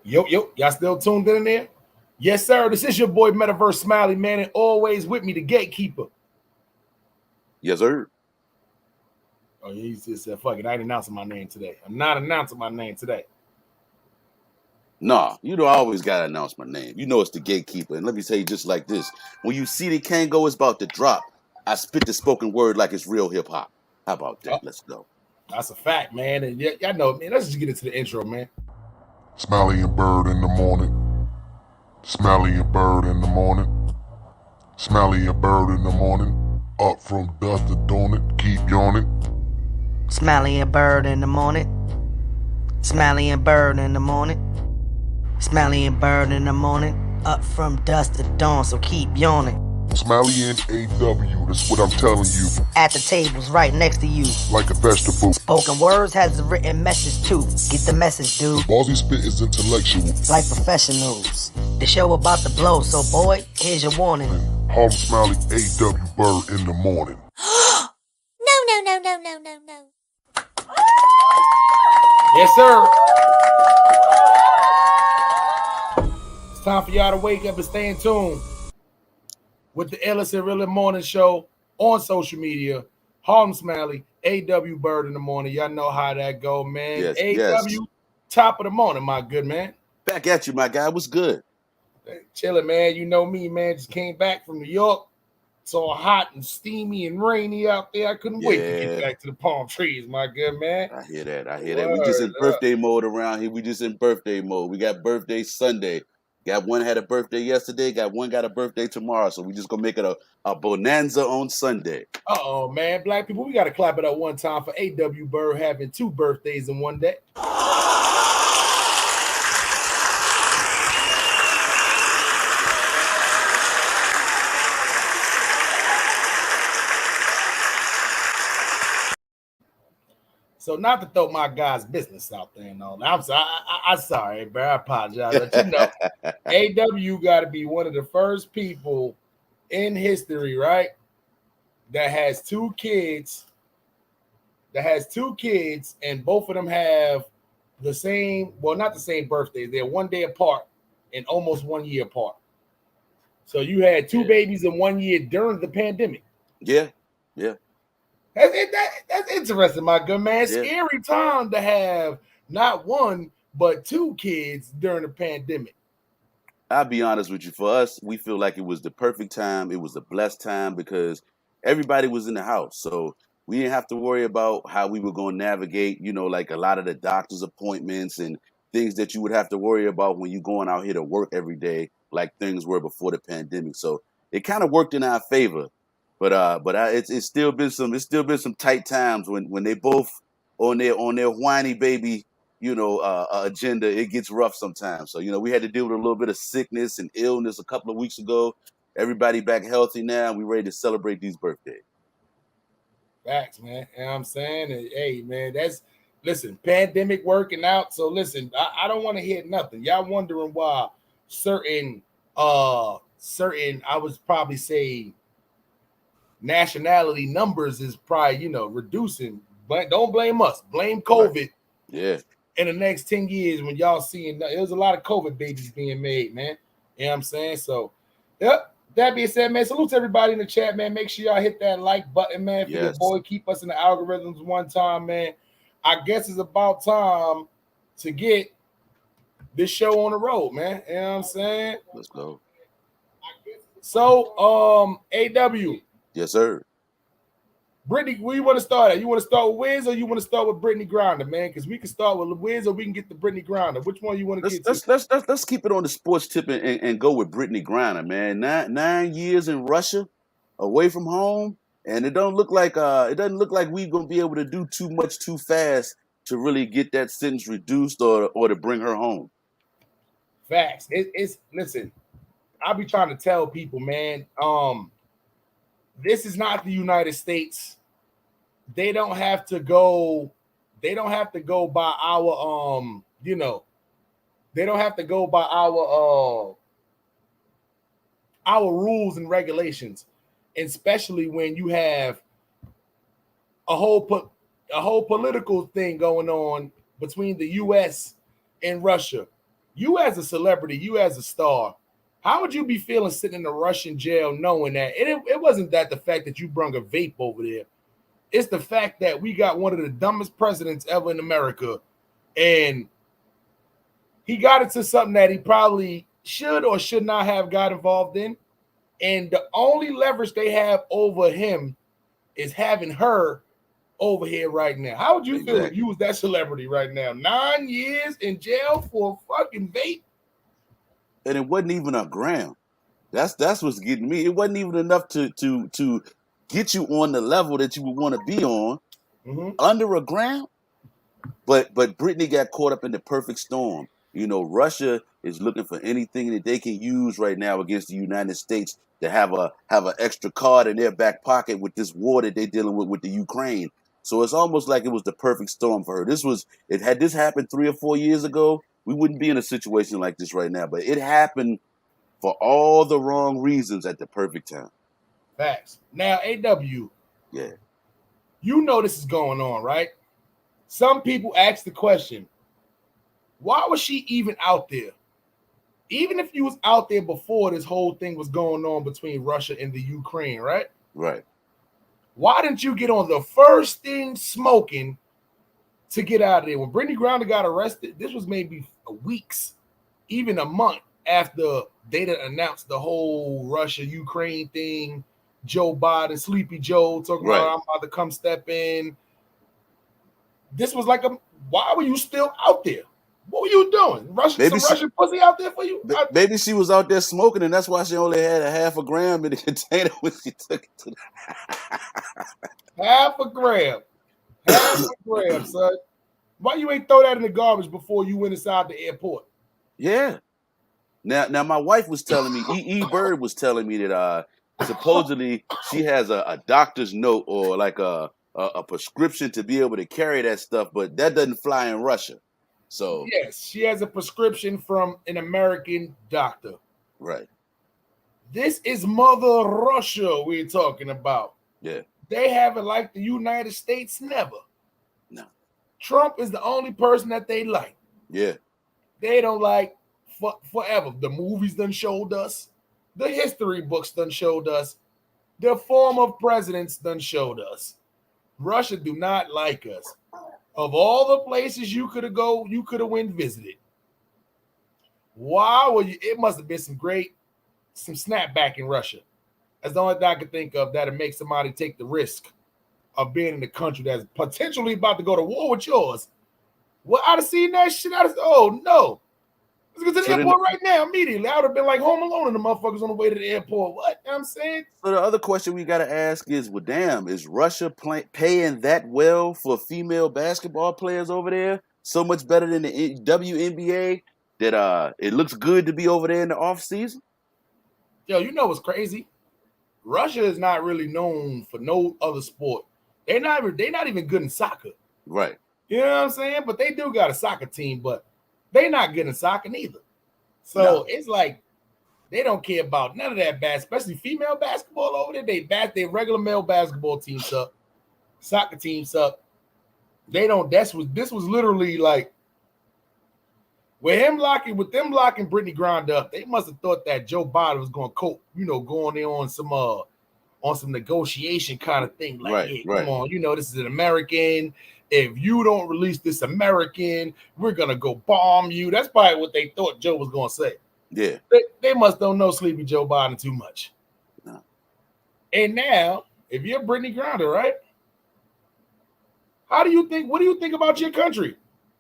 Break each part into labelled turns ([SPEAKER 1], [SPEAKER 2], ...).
[SPEAKER 1] Yo, y'all still tuned in there? Yes, sir. This is your boy Metaverse Smiley, man, and always with me, the gatekeeper.
[SPEAKER 2] Yes, sir.
[SPEAKER 1] Oh, he just said, fuck it, I ain't announcing my name today. I'm not announcing my name today.
[SPEAKER 2] Nah, I always gotta announce my name. You know it's the gatekeeper. And let me tell you just like this. When you see the Kango is about to drop, I spit the spoken word like it's real hip hop. How about
[SPEAKER 1] Oh,
[SPEAKER 2] that? Let's go.
[SPEAKER 1] that's a fact, man. And y'all know, man, let's just get into the intro, man.
[SPEAKER 3] Smiley and Byrd in the morning. Smiley and Byrd in the morning. Smiley and Byrd in the morning. Up from dusk to dawn it, keep yawning.
[SPEAKER 4] Smiley and Byrd in the morning. Smiley and Byrd in the morning. Smiley and Byrd in the morning. Up from dusk to dawn, so keep yawning.
[SPEAKER 3] Smiley and AW, that's what I'm telling you.
[SPEAKER 4] At the tables right next to you.
[SPEAKER 3] Like a vegetable.
[SPEAKER 4] Spoken Words has a written message too. Get the message, dude.
[SPEAKER 3] Ballsy spit is intellectual.
[SPEAKER 4] Like professionals. The show about to blow, so boy, here's your warning.
[SPEAKER 3] Harlem Smiley, AW Byrd in the morning.
[SPEAKER 5] No.
[SPEAKER 1] Yes, sir. It's time for y'all to wake up and stay in tune with the Ellis and Real Morning Show on social media. Harlem Smiley, AW Byrd in the morning. Y'all know how that go, man.
[SPEAKER 2] Yes,
[SPEAKER 1] AW,
[SPEAKER 2] yes.
[SPEAKER 1] top of the morning, my good man.
[SPEAKER 2] Back at you, my guy. What's good?
[SPEAKER 1] Chilling, man. You know me, man. Just came back from New York. It's all hot and steamy and rainy out there. I couldn't wait to get back to the palm trees, my good man.
[SPEAKER 2] I hear that. We just in birthday mode around here. We just in birthday mode. We got birthday Sunday. Got one had a birthday yesterday. Got a birthday tomorrow. So we just gonna make it a bonanza on Sunday.
[SPEAKER 1] Uh-oh, man. Black people, we got to clap it up one time for A.W. Byrd having 2 birthdays in one day. So not to throw my guy's business out there and all that. I'm sorry. I'm sorry, bro. I apologize. But you know, AW got to be one of the first people in history, right? That has 2 kids. And both of them have the same, well, not the same birthdays. They're 1 day apart and almost 1 year apart. So you had 2 babies in 1 year during the pandemic.
[SPEAKER 2] Yeah.
[SPEAKER 1] That's interesting, my good man.
[SPEAKER 2] Yeah.
[SPEAKER 1] Scary time to have not 1 but 2 kids during the pandemic.
[SPEAKER 2] I'll be honest with you. For us, we feel like it was the perfect time. It was the blessed time because everybody was in the house. So we didn't have to worry about how we were going to navigate, like a lot of the doctor's appointments and things that you would have to worry about when you're going out here to work every day, like things were before the pandemic. So it kind of worked in our favor. But it's still been some tight times when they both on their whiny baby agenda. It gets rough sometimes. So we had to deal with a little bit of sickness and illness a couple of weeks ago. Everybody back healthy now. We ready to celebrate these birthdays.
[SPEAKER 1] Facts, man. You know what I'm saying? And, hey, man, listen, pandemic working out. So listen, I don't want to hear nothing. Y'all wondering why certain I would probably say nationality numbers is probably, reducing. But don't blame us. Blame COVID. Right.
[SPEAKER 2] Yeah.
[SPEAKER 1] In the next 10 years when y'all seeing there's a lot of COVID babies being made, man. You know what I'm saying? So, yep. That being said, man, salute to everybody in the chat, man. Make sure y'all hit that like button, man, for your boy. Keep us in the algorithms one time, man. I guess it's about time to get this show on the road, man. You know what I'm saying?
[SPEAKER 2] Let's go.
[SPEAKER 1] So, AW.
[SPEAKER 2] Yes, sir.
[SPEAKER 1] Brittany, where you want to start at? You want to start with Whiz or you want to start with Brittany Grinder, man? Because we can start with Whiz or we can get the Brittany Grinder. Which one you want to get to?
[SPEAKER 2] Let's keep it on the sports tip and go with Brittany Grinder, man. 9 years in Russia, away from home, and it doesn't look like we're gonna be able to do too much too fast to really get that sentence reduced or to bring her home.
[SPEAKER 1] Facts. It's listen. I'll be trying to tell people, man. This is not the United States. They don't have to go by our they don't have to go by our rules and regulations, especially when you have a whole political thing going on between the US and Russia. you as a celebrity, you as a star, how would you be feeling sitting in a Russian jail knowing that it wasn't that the fact that you brung a vape over there. It's the fact that we got one of the dumbest presidents ever in America, and he got into something that he probably should or should not have got involved in. And the only leverage they have over him is having her over here right now. How would you feel if you was that celebrity right now? 9 years in jail for a fucking vape?
[SPEAKER 2] And it wasn't even a gram. That's what's getting me. It wasn't even enough to get you on the level that you would want to be on. Under a gram. But Britney got caught up in the perfect storm. You know, Russia is looking for anything that they can use right now against the United States to have an extra card in their back pocket with this war that they're dealing with the Ukraine. So it's almost like it was the perfect storm for her. Had this happened 3 or 4 years ago, we wouldn't be in a situation like this right now. But it happened for all the wrong reasons at the perfect time.
[SPEAKER 1] Facts. Now, AW.
[SPEAKER 2] Yeah.
[SPEAKER 1] You know this is going on, right? Some people ask the question, why was she even out there? Even if you was out there before this whole thing was going on between Russia and the Ukraine, right?
[SPEAKER 2] Right.
[SPEAKER 1] Why didn't you get on the first thing smoking to get out of there? When Brittany Griner got arrested, this was maybe weeks, even a month after they announced the whole Russia-Ukraine thing. Joe Biden, Sleepy Joe, talking about I'm about to come step in. This was like why were you still out there? What were you doing? Russian pussy out there for you?
[SPEAKER 2] Maybe she was out there smoking, and that's why she only had a half a gram in the container when she took it to
[SPEAKER 1] half a gram, son. Why you ain't throw that in the garbage before you went inside the airport?
[SPEAKER 2] Yeah. Now my wife was telling me, Byrd was telling me that supposedly she has a doctor's note or like a prescription to be able to carry that stuff, but that doesn't fly in Russia. So
[SPEAKER 1] yes, she has a prescription from an American doctor.
[SPEAKER 2] Right.
[SPEAKER 1] This is Mother Russia we're talking about.
[SPEAKER 2] Yeah.
[SPEAKER 1] They have it like the United States never.
[SPEAKER 2] No.
[SPEAKER 1] Trump is the only person that they like.
[SPEAKER 2] Yeah.
[SPEAKER 1] They don't like forever. The movies done showed us. The history books done showed us. The former presidents done showed us. Russia do not like us. Of all the places you could have go, you could have went visited. Why were you? It must have been some snapback in Russia. That's the only thing I could think of that'll make somebody take the risk of being in a country that's potentially about to go to war with yours. Well, I'd have seen that shit. Oh no. Let's go to the airport right now, immediately. I would have been like Home Alone and the motherfuckers on the way to the airport. What? You know what I'm saying?
[SPEAKER 2] So the other question we got to ask is, well, damn, is Russia paying that well for female basketball players over there? So much better than the WNBA that it looks good to be over there in the off season?
[SPEAKER 1] Yo, you know what's crazy? Russia is not really known for no other sport. They're not even good in soccer.
[SPEAKER 2] Right.
[SPEAKER 1] You know what I'm saying? But they do got a soccer team, but they not good in soccer neither. So It's like they don't care about none of that especially female basketball over there. They regular male basketball teams up, soccer teams up. They don't. This was literally like with them locking Brittany Griner up. They must have thought that Joe Biden was going to cope, going in on some negotiation kind of thing. Like, hey, come on, this is an American. If you don't release this American, we're gonna go bomb you. That's probably what they thought Joe was gonna say.
[SPEAKER 2] Yeah.
[SPEAKER 1] They must don't know Sleepy Joe Biden too much.
[SPEAKER 2] No.
[SPEAKER 1] And now, if you're Brittany Griner, right? What do you think about your country?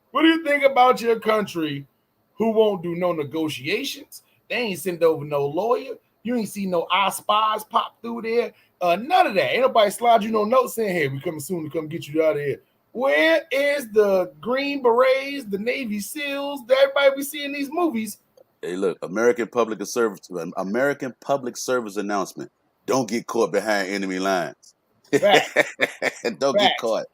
[SPEAKER 1] What do you think about your country who won't do no negotiations? They ain't send over no lawyer. You ain't see no spies pop through there. None of that. Ain't nobody slide you no notes saying, hey, we coming soon to come get you out of here. Where is the Green Berets, the Navy SEALs, that everybody we see in these movies?
[SPEAKER 2] Hey, look, American public service announcement. Don't get caught behind enemy lines. Don't get caught.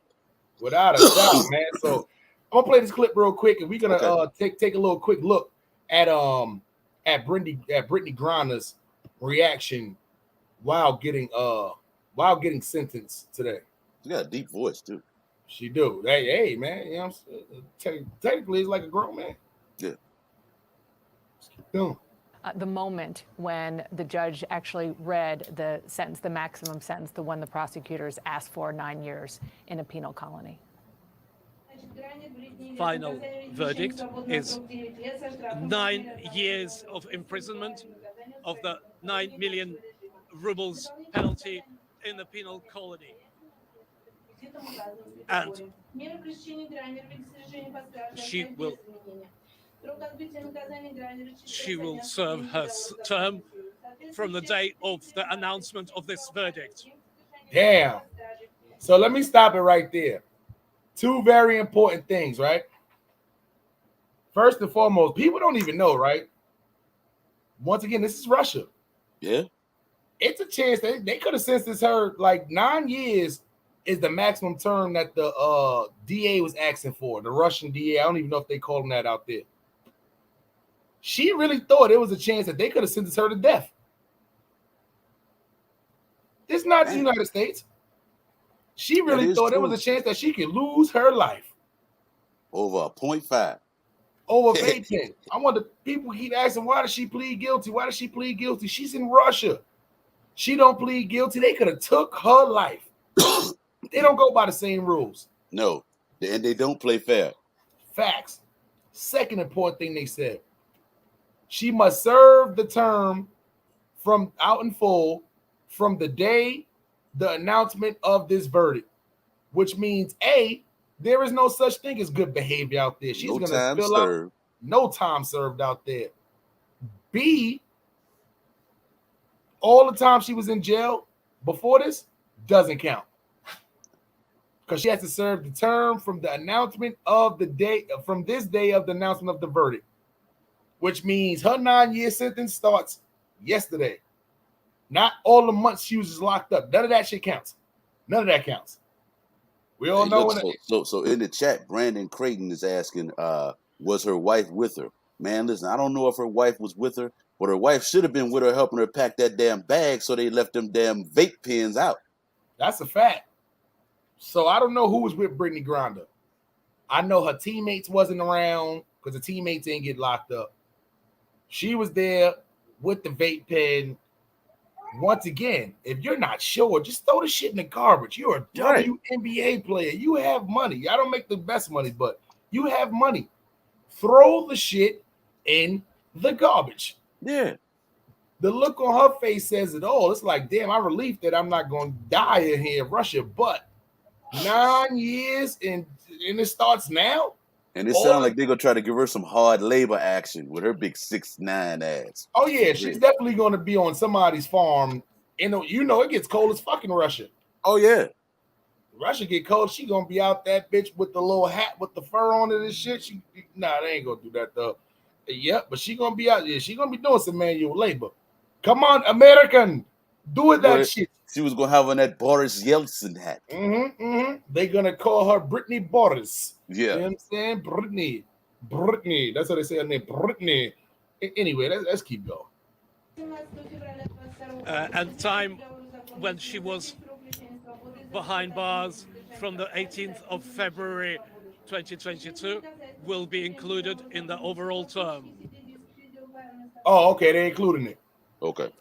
[SPEAKER 1] Without a doubt, man. So I'm gonna play this clip real quick, and we're gonna take a little quick look at Brittany Griner's reaction while getting sentenced today.
[SPEAKER 2] She got a deep voice too.
[SPEAKER 1] She do. Hey, man, technically it's like a grown man.
[SPEAKER 2] Yeah.
[SPEAKER 5] The moment when the judge actually read the sentence, the maximum sentence, the one the prosecutors asked for, 9 years in a penal colony.
[SPEAKER 6] Final verdict is 9 years of imprisonment of the 9 million rubles penalty in the penal colony. And she will serve her term from the day of the announcement of this verdict.
[SPEAKER 1] Damn. So let me stop it right there. Two very important things, right? First and foremost, people don't even know, right? Once again, this is Russia.
[SPEAKER 2] Yeah.
[SPEAKER 1] It's a chance that they could have sentenced her like 9 years is the maximum term that the DA was asking for. The Russian DA. I don't even know if they call him that out there. She really thought there was a chance that they could have sentenced her to death. It's not the United States. She really thought there was a chance that she could lose her life.
[SPEAKER 2] Over a 0.5.
[SPEAKER 1] Over vaping. I want the people keep asking, why does she plead guilty? Why does she plead guilty? She's in Russia. She don't plead guilty. They could have took her life. They don't go by the same rules.
[SPEAKER 2] No, and they don't play fair.
[SPEAKER 1] Facts. Second important thing they said, she must serve the term from out in full from the day the announcement of this verdict, which means A, there is no such thing as good behavior out there. She's going to fill out no time served out there. B, all the time she was in jail before this doesn't count. Because she has to serve the term from the announcement of the day, from this day of the announcement of the verdict, which means her 9-year sentence starts yesterday. Not all the months she was just locked up. None of that shit counts. None of that counts. We all know.
[SPEAKER 2] So in the chat, Brandon Creighton is asking, was her wife with her? Man, listen, I don't know if her wife was with her, but her wife should have been with her, helping her pack that damn bag so they left them damn vape pens out.
[SPEAKER 1] That's a fact. So I don't know who was with Brittany Griner. I know her teammates wasn't around because the teammates didn't get locked up. She was there with the vape pen. Once again, if you're not sure, just throw the shit in the garbage. You're a WNBA player. You have money. I don't make the best money, but you have money. Throw the shit in the garbage.
[SPEAKER 2] Yeah.
[SPEAKER 1] The look on her face says it all. It's like, damn, I'm relieved that I'm not going to die in here in Russia, but 9 years and it starts now?
[SPEAKER 2] And it sounds like they're going to try to give her some hard labor action with her big 6'9" ass.
[SPEAKER 1] Oh, yeah. She's definitely going to be on somebody's farm. And you know, it gets cold as fucking Russia.
[SPEAKER 2] Oh, yeah.
[SPEAKER 1] Russia get cold. She going to be out that bitch with the little hat with the fur on it and shit. They ain't going to do that, though. Yep, but she going to be out there. She going to be doing some manual labor. Come on, American. Do it that shit.
[SPEAKER 2] She was going to have on that Boris Yeltsin hat.
[SPEAKER 1] They're going to call her Brittany Boris.
[SPEAKER 2] Yeah.
[SPEAKER 1] You know what I'm saying? Brittany. That's how they say her name, Brittany. Anyway, let's keep going.
[SPEAKER 6] And time when she was behind bars from the 18th of February 2022 will be included in the overall term.
[SPEAKER 1] Oh, okay. They're including it.
[SPEAKER 2] Okay.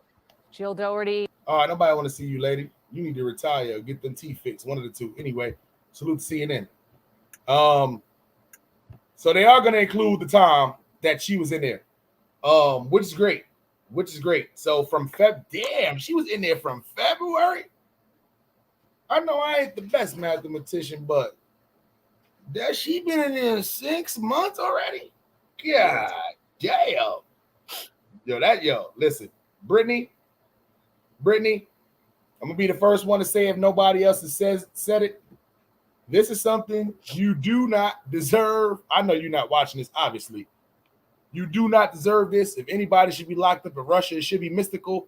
[SPEAKER 5] Jill Doherty.
[SPEAKER 1] All right, nobody want to see you, lady. You need to retire or get them teeth fixed. One of the two. Anyway, salute to CNN. So they are going to include the time that she was in there, which is great. So from damn, she was in there from February. I know I ain't the best mathematician, but has she been in there 6 months already? God damn. Listen, Brittany, I'm gonna be the first one to say if nobody else has said it. This is something you do not deserve. I know you're not watching this, obviously. You do not deserve this. If anybody should be locked up in Russia, it should be Mystical.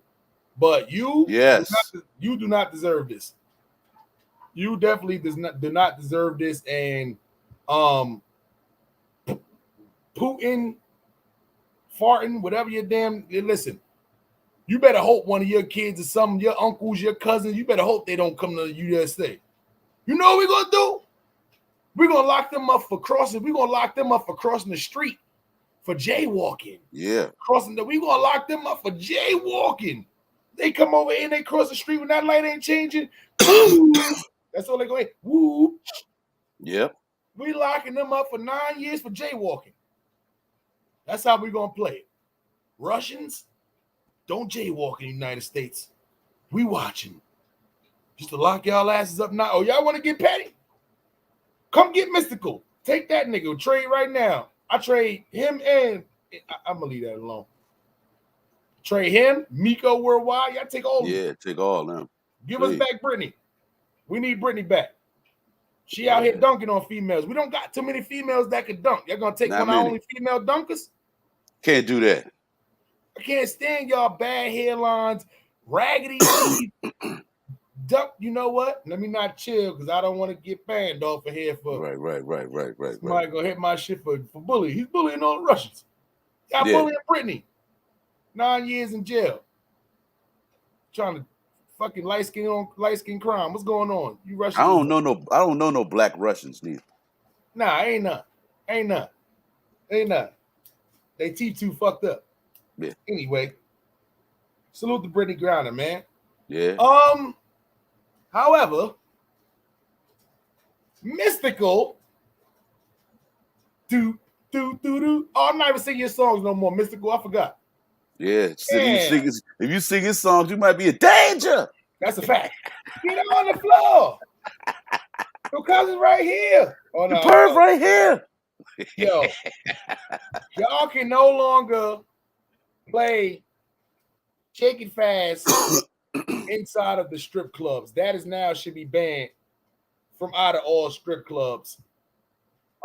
[SPEAKER 1] But you, you do not deserve this. You definitely do not deserve this. And Putin, farting, whatever your damn, listen. You better hope one of your kids or some of your uncles, your cousins, you better hope they don't come to the USA. You know what we're going to do? We're going to lock them up for crossing. We're going to lock them up for crossing the street for jaywalking.
[SPEAKER 2] Yeah.
[SPEAKER 1] Crossing we gonna lock them up for jaywalking. They come over and they cross the street when that light ain't changing. That's all they go. Woo.
[SPEAKER 2] Yep.
[SPEAKER 1] We locking them up for 9 years for jaywalking. That's how we gonna play it. Russians don't jaywalk in the United States. We watching. Just to lock y'all asses up now. Oh, y'all want to get petty? Come get Mystical. Take that nigga. Trade right now. I trade him and I'm gonna leave that alone. Trade him, Miko Worldwide. Y'all take all.
[SPEAKER 2] Yeah, take all them.
[SPEAKER 1] Give us back Brittany. We need Brittany back. She out here dunking on females. We don't got too many females that can dunk. Y'all gonna take one of our only female dunkers?
[SPEAKER 2] Can't do that.
[SPEAKER 1] I can't stand y'all bad hairlines, raggedy duck. You know what? Let me not chill because I don't want to get banned off of here for
[SPEAKER 2] right.
[SPEAKER 1] Somebody gonna hit my shit for bullying. He's bullying all the Russians. Y'all bullying Brittany. 9 years in jail. Trying to fucking light skin crime. What's going on? You Russians?
[SPEAKER 2] I don't know no black Russians neither.
[SPEAKER 1] Nah, ain't none. They teeth too fucked up.
[SPEAKER 2] Yeah.
[SPEAKER 1] Anyway, salute to Brittany Griner, man.
[SPEAKER 2] Yeah.
[SPEAKER 1] However, Mystical. Oh, I'm not even singing your songs no more. Mystical, I forgot.
[SPEAKER 2] Yeah. If you sing his songs, you might be in danger.
[SPEAKER 1] That's a fact. Get on the floor. Your cousin's right here. Oh, no.
[SPEAKER 2] The perv right here.
[SPEAKER 1] Yo, y'all can no longer play Shake It Fast inside of the strip clubs. That is now should be banned from out of all strip clubs.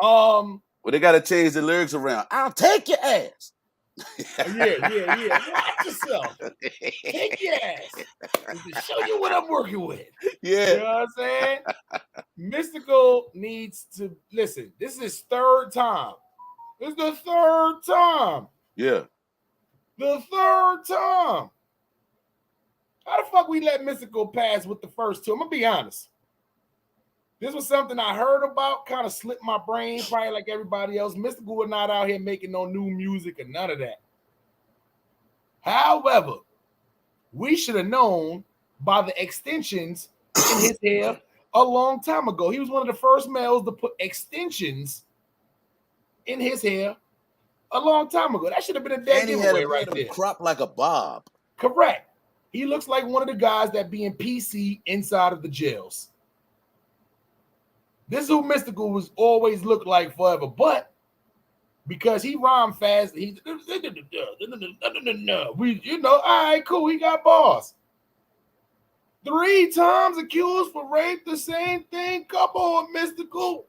[SPEAKER 2] Well, they got to change the lyrics around. I'll take your ass.
[SPEAKER 1] Yeah. Watch yourself. Take your ass. To show you what I'm working with.
[SPEAKER 2] Yeah.
[SPEAKER 1] You know what I'm saying? Mystical needs to listen. This is his third time. This is the third time.
[SPEAKER 2] Yeah.
[SPEAKER 1] The third time. How the fuck we let Mystical pass with the first two? I'm gonna be honest. This was something I heard about, kind of slipped my brain, probably like everybody else. Mystical was not out here making no new music or none of that. However, we should have known by the extensions in his hair a long time ago. He was one of the first males to put extensions in his hair a long time ago. That should have been a dead giveaway right there.
[SPEAKER 2] Crop like a bob.
[SPEAKER 1] Correct. He looks like one of the guys that be in PC inside of the jails. This is who Mystical was always looked like forever, but because he rhymed fast, all right, cool, he got bars. 3 times accused for rape, the same thing. Come on, Mystical.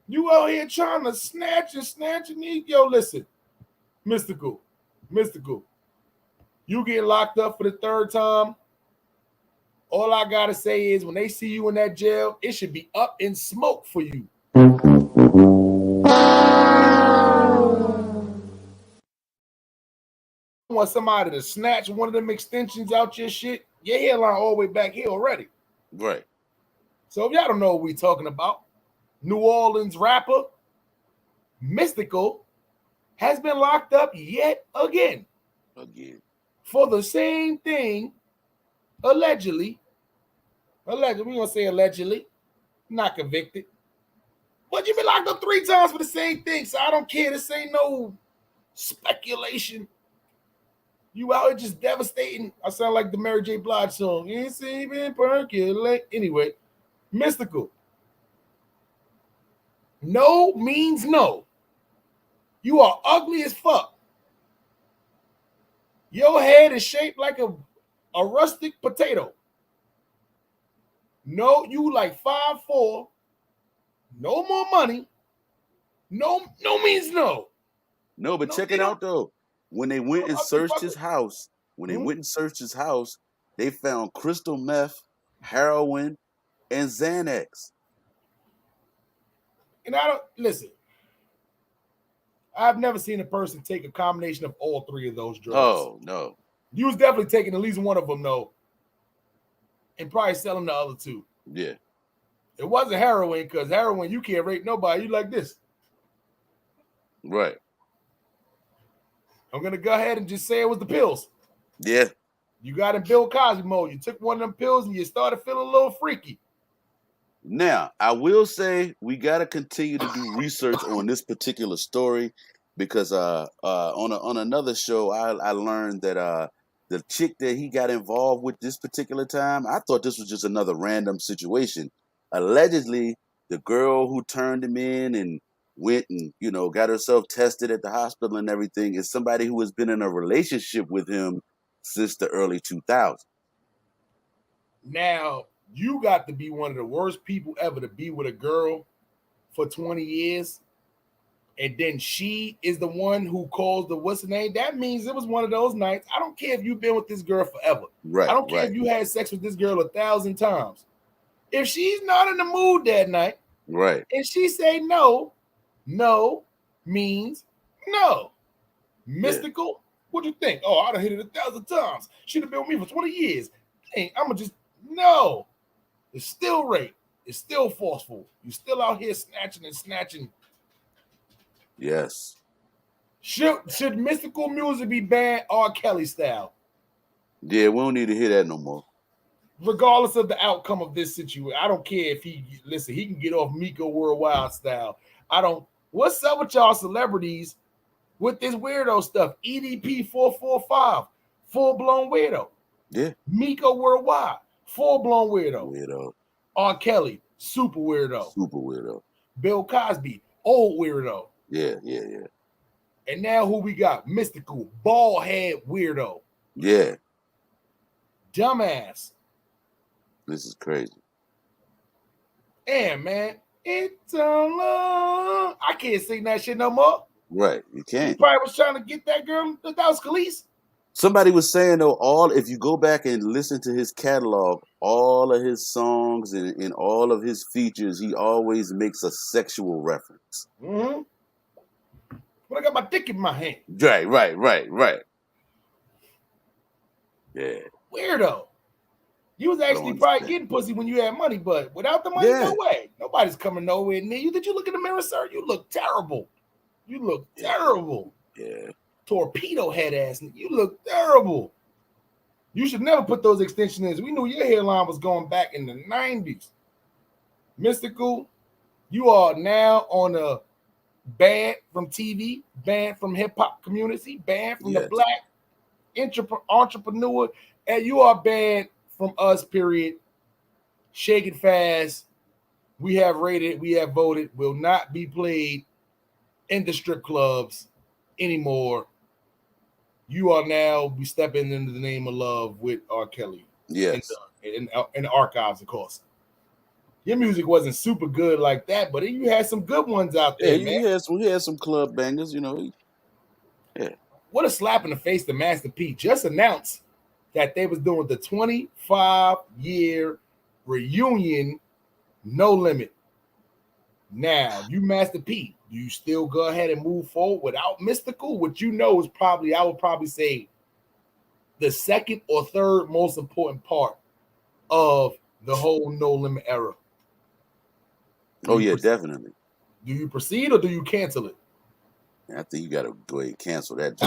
[SPEAKER 1] You out here trying to snatch and eat. Yo, listen, Mystical. You get locked up for the 3rd time. All I gotta say is when they see you in that jail, it should be up in smoke for you. I want somebody to snatch one of them extensions out your shit. Your hairline all the way back here already.
[SPEAKER 2] Right.
[SPEAKER 1] So if y'all don't know what we're talking about, New Orleans rapper Mystical has been locked up yet again. For the same thing. Allegedly, we're gonna say allegedly, not convicted. But you've been locked up 3 times for the same thing, so I don't care. This ain't no speculation. You out here just devastating. I sound like the Mary J. Blige song. You see me percolate. Anyway, Mystical. No means no. You are ugly as fuck. Your head is shaped like a rustic potato. No, you like 5'4". No more money. No means no.
[SPEAKER 2] No, but check it out though. When they went and searched his house, they found crystal meth, heroin, and Xanax.
[SPEAKER 1] And I don't listen. I've never seen a person take a combination of all 3 of those drugs.
[SPEAKER 2] Oh no.
[SPEAKER 1] You was definitely taking at least one of them, though, and probably selling the other 2.
[SPEAKER 2] Yeah.
[SPEAKER 1] It wasn't heroin, because heroin, you can't rape nobody. You like this.
[SPEAKER 2] Right.
[SPEAKER 1] I'm gonna go ahead and just say it was the pills.
[SPEAKER 2] Yeah.
[SPEAKER 1] You got in Bill Cosby mode. You took one of them pills and you started feeling a little freaky.
[SPEAKER 2] Now, I will say we got to continue to do research on this particular story because on another show I learned that the chick that he got involved with this particular time, I thought this was just another random situation. Allegedly, the girl who turned him in and went and, you know, got herself tested at the hospital and everything is somebody who has been in a relationship with him since the early 2000s.
[SPEAKER 1] Now, you got to be one of the worst people ever to be with a girl for 20 years. And then she is the one who calls the what's the name. That means it was one of those nights. I don't care if you've been with this girl forever.
[SPEAKER 2] Right.
[SPEAKER 1] I don't care if you had sex with this girl 1,000 times. If she's not in the mood that night,
[SPEAKER 2] right,
[SPEAKER 1] and she say no, no means no. Mystical, what do you think? Oh, I'd have hit it 1,000 times. She'd have been with me for 20 years. Hey, I'm gonna just no. It's still rape. It's still forceful. You're still out here snatching and snatching.
[SPEAKER 2] Yes.
[SPEAKER 1] Should mystical music be banned R. Kelly style?
[SPEAKER 2] Yeah, we don't need to hear that no more.
[SPEAKER 1] Regardless of the outcome of this situation, I don't care if he can get off Miko Worldwide style. What's up with y'all celebrities with this weirdo stuff? EDP 445, full blown weirdo.
[SPEAKER 2] Yeah.
[SPEAKER 1] Miko Worldwide, full blown weirdo.
[SPEAKER 2] Weirdo.
[SPEAKER 1] R. Kelly, super weirdo.
[SPEAKER 2] Super weirdo.
[SPEAKER 1] Bill Cosby, old weirdo.
[SPEAKER 2] Yeah.
[SPEAKER 1] And now who we got? Mystical, bald head weirdo.
[SPEAKER 2] Yeah.
[SPEAKER 1] Dumbass.
[SPEAKER 2] This is crazy.
[SPEAKER 1] And man, it's long. I can't sing that shit no more.
[SPEAKER 2] Right, you can't.
[SPEAKER 1] He probably was trying to get that girl. That was Khalifa.
[SPEAKER 2] Somebody was saying though, if you go back and listen to his catalog, all of his songs and all of his features, he always makes a sexual reference.
[SPEAKER 1] Mm-hmm. But I got my dick in my hand.
[SPEAKER 2] Right. Yeah.
[SPEAKER 1] Weirdo. You was actually probably getting pussy when you had money, but without the money, no way. Nobody's coming nowhere near you. Did you look in the mirror, sir? You look terrible. You look terrible.
[SPEAKER 2] Yeah.
[SPEAKER 1] Torpedo head ass. You look terrible. You should never put those extensions in. We knew your hairline was going back in the 90s. Mystical, you are now on a banned from TV, banned from hip-hop community, banned from the black entrepreneur, and you are banned from us, period. Shake it fast. We have rated, we have voted, will not be played in the strip clubs anymore. You are now be stepping into the name of love with R. Kelly.
[SPEAKER 2] Yes.
[SPEAKER 1] In the archives, of course. Your music wasn't super good like that, but you had some good ones out there, man.
[SPEAKER 2] He had some club bangers, you know. Yeah.
[SPEAKER 1] What a slap in the face to Master P. Just announced that they was doing the 25-year reunion, No Limit. Now, you Master P, do you still go ahead and move forward without Mystical? Which you know is probably, I would probably say, the second or third most important part of the whole No Limit era.
[SPEAKER 2] Definitely.
[SPEAKER 1] Do you proceed or do you cancel it?
[SPEAKER 2] I think you got to go ahead and cancel that.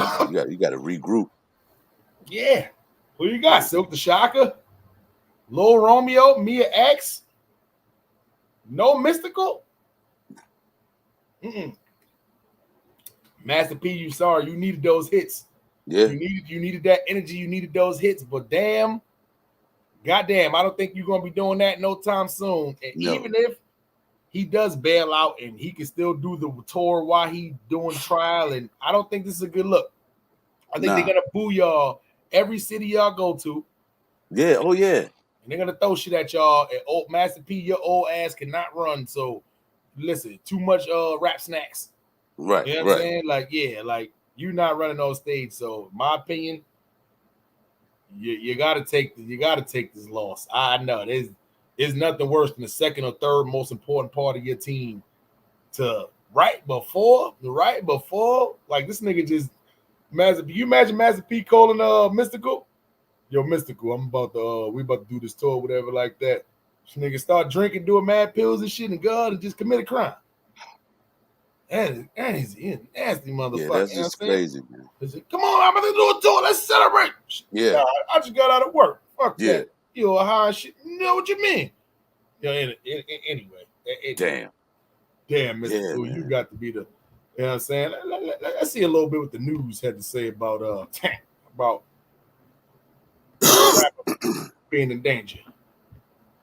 [SPEAKER 2] You got to regroup.
[SPEAKER 1] Yeah. Who you got? Silk the Shocker, Lil Romeo, Mia X. No Mystical. Master P, you sorry, you needed those hits.
[SPEAKER 2] Yeah,
[SPEAKER 1] you needed that energy, you needed those hits, but goddamn, I don't think you're gonna be doing that no time soon. And even if he does bail out and he can still do the tour while he doing trial, and I don't think this is a good look. I think they're gonna boo y'all every city y'all go to.
[SPEAKER 2] Yeah, oh yeah.
[SPEAKER 1] And they're gonna throw shit at y'all. And old Master P, your old ass cannot run. So listen, too much rap snacks.
[SPEAKER 2] Right.
[SPEAKER 1] You know what I'm saying? Like you're not running on stage. So my opinion, you gotta take this loss. I know there's nothing worse than the second or third most important part of your team to right before, like this nigga just Master P. You imagine Master P calling Mystical? Yo, Mystical, we about to do this tour, whatever, like that. This nigga start drinking, doing mad pills and shit, and God, and just commit a crime. And he's a nasty motherfucker.
[SPEAKER 2] Yeah, that's just crazy, man.
[SPEAKER 1] Come on, I'm about to do a tour. Let's celebrate.
[SPEAKER 2] Yeah.
[SPEAKER 1] I just got out of work. Fuck
[SPEAKER 2] Yeah.
[SPEAKER 1] that. You a high shit. You know what you mean? Anyway. Damn, Mr. Cool, you got to be the, you know what I'm saying? Let's see a little bit what the news had to say about being in danger.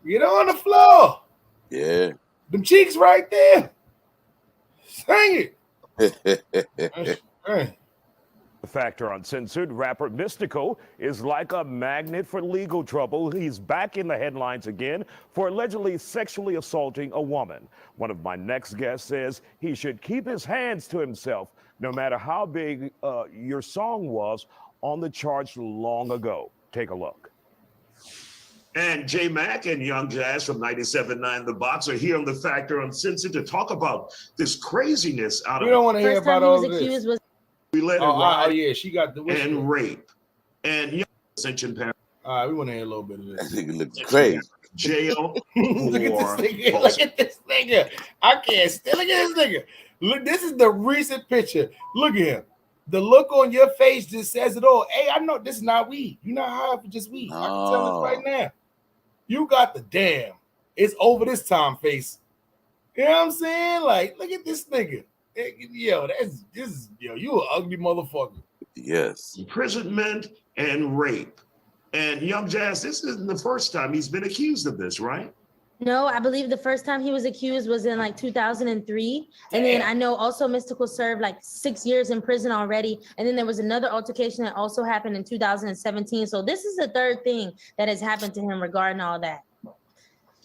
[SPEAKER 1] Get on the floor.
[SPEAKER 2] Yeah.
[SPEAKER 1] Them cheeks right there. Sing it.
[SPEAKER 7] The Factor Uncensored rapper Mystical is like a magnet for legal trouble. He's back in the headlines again for allegedly sexually assaulting a woman. One of my next guests says he should keep his hands to himself, no matter how big your song was on the charts long ago. Take a look.
[SPEAKER 8] And J Mac and Young Jazz from 97.9 The Box are here on The Factor Uncensored to talk about this craziness out of.
[SPEAKER 1] We don't want to hear about all this.
[SPEAKER 8] We let it ride.
[SPEAKER 1] Oh yeah, she got the
[SPEAKER 8] and rape and young ascension parent.
[SPEAKER 1] All right, we want to hear a little bit of this.
[SPEAKER 2] That nigga looks crazy.
[SPEAKER 8] Jail.
[SPEAKER 1] Look at this nigga. Look at this nigga. I can't stand. Look at this nigga. Look, this is the recent picture. Look at him. The look on your face just says it all. Hey, I know this is not weed. You're not high for just weed. I can tell this right now. You got the damn. It's over this time face. You know what I'm saying? Like, look at this nigga. Yo, you an ugly motherfucker.
[SPEAKER 2] Yes.
[SPEAKER 8] Imprisonment and rape. And Young Jazz, this isn't the first time he's been accused of this, right?
[SPEAKER 9] No, I believe the first time he was accused was in like 2003. And then I know also Mystical served like 6 years in prison already. And then there was another altercation that also happened in 2017. So this is the third thing that has happened to him regarding all that.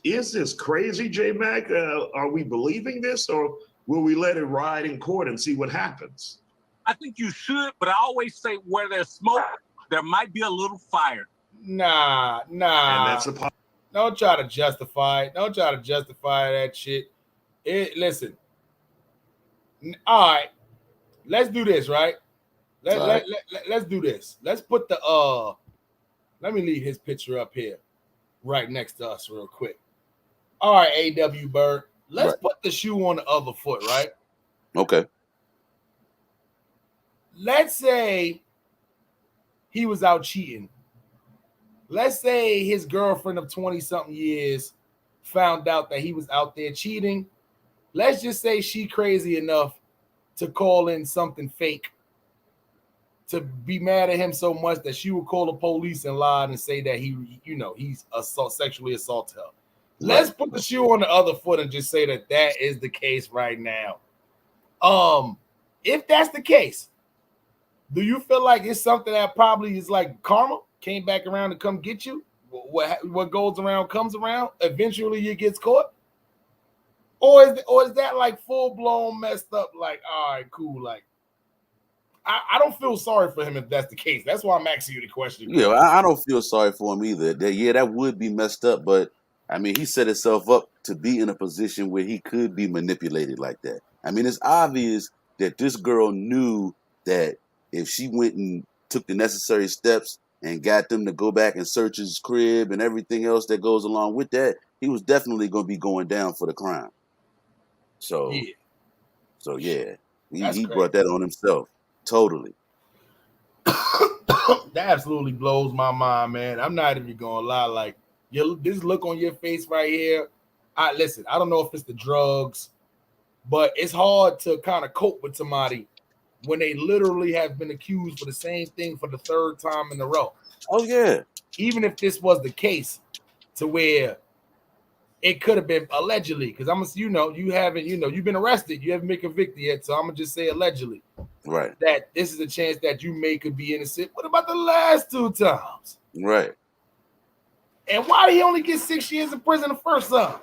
[SPEAKER 8] Is this crazy, J Mac? Are we believing this, or will we let it ride in court and see what happens?
[SPEAKER 10] I think you should, but I always say where there's smoke, there might be a little fire.
[SPEAKER 1] Nah.
[SPEAKER 8] And that's a
[SPEAKER 1] Don't try to justify it. Don't try to justify that shit. Listen. All right. Let's do this, right? Let's do this. Let's put the let me leave his picture up here right next to us real quick. All right, A.W. Byrd. Let's put the shoe on the other foot, right?
[SPEAKER 2] Okay.
[SPEAKER 1] Let's say he was out cheating. Let's say his girlfriend of 20-something years found out that he was out there cheating. Let's just say she crazy enough to call in something fake, to be mad at him so much that she would call the police and lie and say that he's sexually assaulted her. Let's put the shoe on the other foot and just say that is the case right now. If that's the case, do you feel like it's something that probably is like karma? Came back around to come get you? What goes around comes around. Eventually it gets caught? Or is that like full-blown messed up? Like, all right, cool. Like, I don't feel sorry for him if that's the case. That's why I'm asking you the question.
[SPEAKER 2] Yeah, I don't feel sorry for him either. That would be messed up, but I mean, he set himself up to be in a position where he could be manipulated like that. I mean, it's obvious that this girl knew that if she went and took the necessary steps and got them to go back and search his crib and everything else that goes along with that, he was definitely going to be going down for the crime. So he brought that on himself. Totally.
[SPEAKER 1] That absolutely blows my mind, man. I'm not even going to lie. Like, this look on your face right here. I don't know if it's the drugs, but it's hard to kind of cope with somebody when they literally have been accused for the same thing for the third time in a row.
[SPEAKER 2] Oh, yeah.
[SPEAKER 1] Even if this was the case to where it could have been allegedly, because you've been arrested. You haven't been convicted yet, so I'm going to just say allegedly.
[SPEAKER 2] Right.
[SPEAKER 1] That this is a chance that you could be innocent. What about the last 2 times?
[SPEAKER 2] Right.
[SPEAKER 1] And why did he only get 6 years in prison the first time?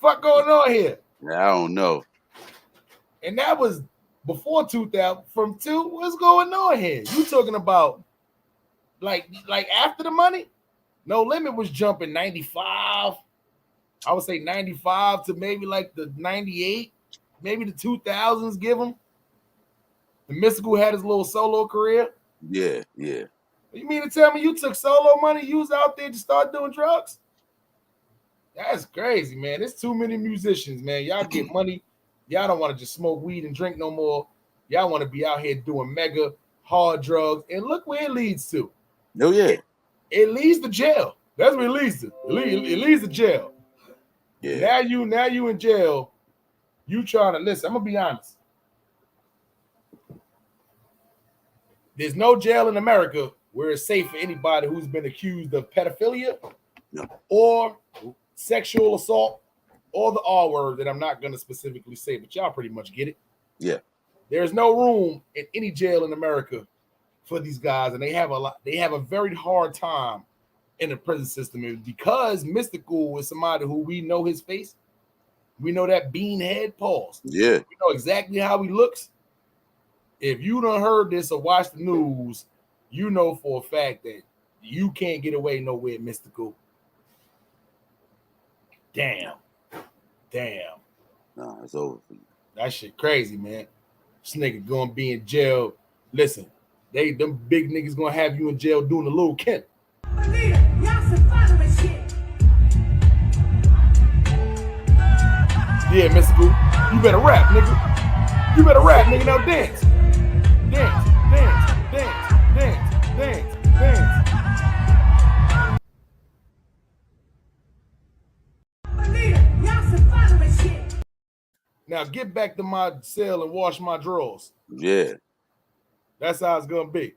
[SPEAKER 1] Fuck going on here?
[SPEAKER 2] I don't know.
[SPEAKER 1] And that was before 2000. From 2, what's going on here? You talking about like after the money? No Limit was jumping 95. I would say 95 to maybe like the 98, maybe the 2000s. Give him. The Mystical had his little solo career.
[SPEAKER 2] Yeah.
[SPEAKER 1] You mean to tell me you took solo money? You was out there to start doing drugs? That's crazy, man. There's too many musicians, man. Y'all get money Y'all don't want to just smoke weed and drink no more. Y'all want to be out here doing mega hard drugs. And look where it leads to.
[SPEAKER 2] Oh, yeah.
[SPEAKER 1] It leads to jail. That's what it leads to. It leads to jail.
[SPEAKER 2] Yeah.
[SPEAKER 1] Now you in jail. You trying to listen. I'm gonna be honest. There's no jail in America where it's safe for anybody who's been accused of pedophilia or sexual assault or the R word that I'm not gonna specifically say, but y'all pretty much get it.
[SPEAKER 2] Yeah.
[SPEAKER 1] There's no room in any jail in America for these guys, and they have a very hard time in the prison system. And because Mystical is somebody who we know his face, we know that bean head pause.
[SPEAKER 2] Yeah.
[SPEAKER 1] We know exactly how he looks. If you done heard this or watched the news, you know for a fact that you can't get away nowhere, Mystical. Damn.
[SPEAKER 2] Nah, it's over for you.
[SPEAKER 1] That shit crazy, man. This nigga gonna be in jail. Listen, them big niggas gonna have you in jail doing the little Kim. Yeah, Mystical, you better rap, nigga. You better rap, nigga. Now dance. Now get back to my cell and wash my drawers.
[SPEAKER 2] Yeah.
[SPEAKER 1] That's how it's gonna be.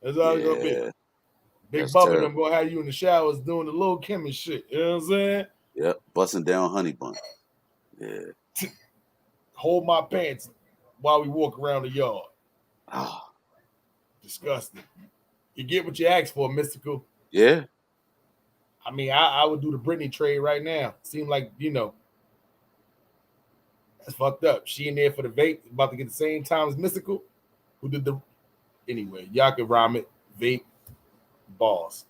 [SPEAKER 1] That's how it's gonna be. Big
[SPEAKER 2] That's
[SPEAKER 1] Bubba
[SPEAKER 2] terrible.
[SPEAKER 1] them gonna have you in the showers doing the little Kim and shit. You know what I'm saying?
[SPEAKER 2] Yep. Busting down honey bun. Yeah.
[SPEAKER 1] Hold my pants while we walk around the yard.
[SPEAKER 2] Ah.
[SPEAKER 1] Disgusting. You get what you asked for, Mystical.
[SPEAKER 2] Yeah.
[SPEAKER 1] I mean, I would do the Britney trade right now. Seemed like, that's fucked up. She in there for the vape, about to get the same time as Mystical, who did the. Anyway, y'all can rhyme it. Vape, balls.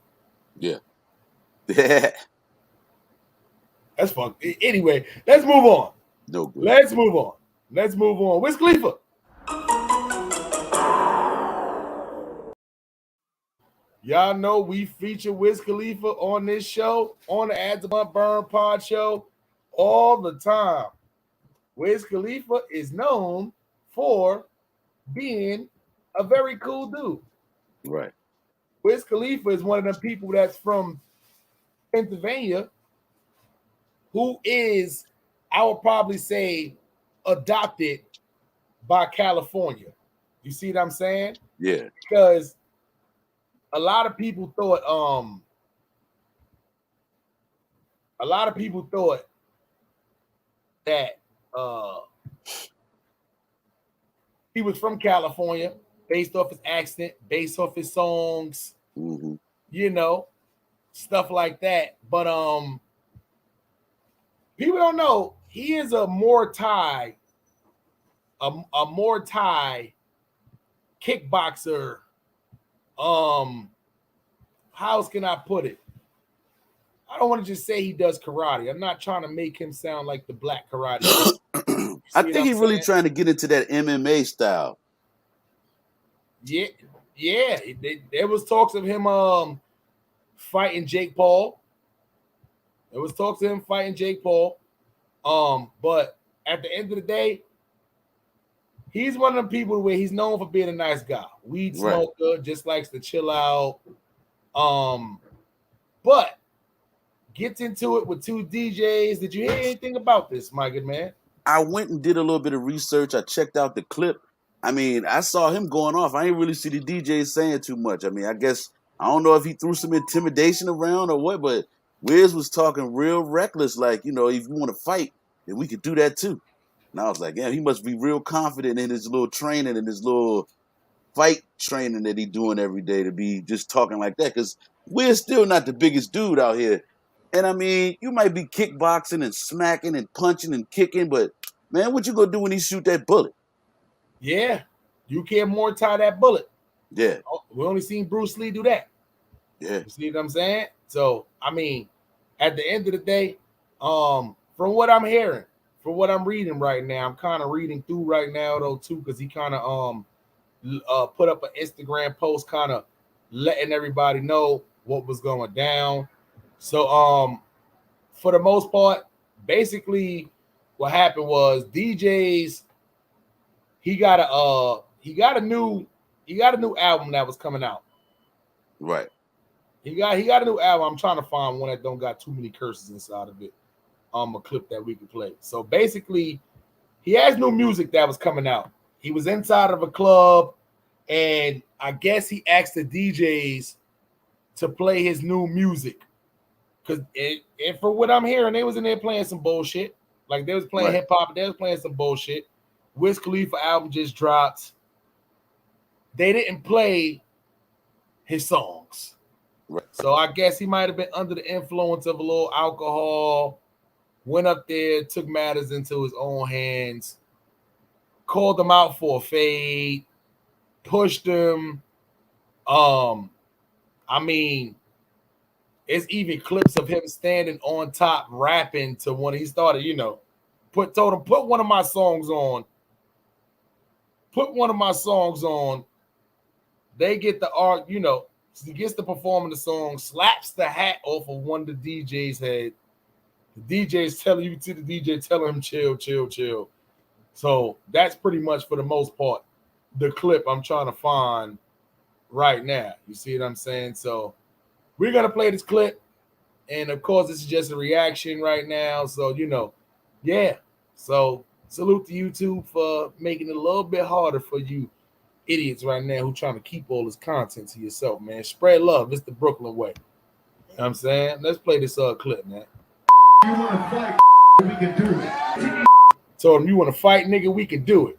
[SPEAKER 2] Yeah.
[SPEAKER 1] That's fucked. Anyway, let's move on.
[SPEAKER 2] No good.
[SPEAKER 1] Let's move on. Whiz Khalifa. Y'all know we feature Whiz Khalifa on this show, on the Ads About Burn Pod show, all the time. Whiz Khalifa is known for being a very cool dude.
[SPEAKER 2] Right.
[SPEAKER 1] Whiz Khalifa is one of the people that's from Pennsylvania who is, I would probably say, adopted by California. You see what I'm saying?
[SPEAKER 2] Yeah.
[SPEAKER 1] Because a lot of people thought that he was from California based off his accent, based off his songs, stuff like that. But people don't know he is a Muay Thai kickboxer. How else can I put it? I don't want to just say he does karate. I'm not trying to make him sound like the black karate.
[SPEAKER 2] I think he's really trying to get into that MMA style.
[SPEAKER 1] Yeah. There was talks of him fighting Jake Paul. But at the end of the day, he's one of the people where he's known for being a nice guy. Weed smoker, just likes to chill out. But gets into it with two DJs. Did you hear anything about this, my good man?
[SPEAKER 2] I went and did a little bit of research. I checked out the clip. I mean, I saw him going off. I didn't really see the DJs saying too much. I mean, I don't know if he threw some intimidation around or what, but Whiz was talking real reckless, like, if you want to fight, then we could do that too. And I was like, yeah, he must be real confident in his little training and his little fight training that he doing every day to be just talking like that. Because we're still not the biggest dude out here. And I mean, you might be kickboxing and smacking and punching and kicking, but man, what you gonna do when he shoot that bullet?
[SPEAKER 1] Yeah, you can't Muay Thai that bullet.
[SPEAKER 2] Yeah.
[SPEAKER 1] We only seen Bruce Lee do that.
[SPEAKER 2] Yeah.
[SPEAKER 1] You see what I'm saying? So, I mean, at the end of the day, from what I'm hearing, from what I'm reading right now, I'm kind of reading through right now though too, because he kind of put up an Instagram post kind of letting everybody know what was going down. So for the most part, basically what happened was DJs. He got a new album that was coming out.
[SPEAKER 2] Right.
[SPEAKER 1] He got a new album. I'm trying to find one that don't got too many curses inside of it. A clip that we can play. So basically, he has new music that was coming out. He was inside of a club, and I guess he asked the DJs to play his new music. Because and for what I'm hearing, they was in there playing some bullshit. Like they was playing hip hop, they was playing some bullshit. Whiz Khalifa album just dropped. They didn't play his songs.
[SPEAKER 2] Right.
[SPEAKER 1] So I guess he might have been under the influence of a little alcohol. Went up there, took matters into his own hands, called him out for a fade, pushed him. I mean, it's even clips of him standing on top rapping to when he started, told him, put one of my songs on. Put one of my songs on. They get the art, he gets to performing the song, slaps the hat off of one of the DJ's head. The DJ's telling you to the DJ, telling him chill, chill, chill. So that's pretty much for the most part the clip I'm trying to find right now. You see what I'm saying? So we're gonna play this clip, and of course, this is just a reaction right now. So yeah. So salute to YouTube for making it a little bit harder for you idiots right now who trying to keep all this content to yourself, man. Spread love. It's the Brooklyn way. You know what I'm saying? Let's play this clip, man.
[SPEAKER 11] You want to fight, we can do it.
[SPEAKER 1] Told him, you want to fight, nigga, we can do it.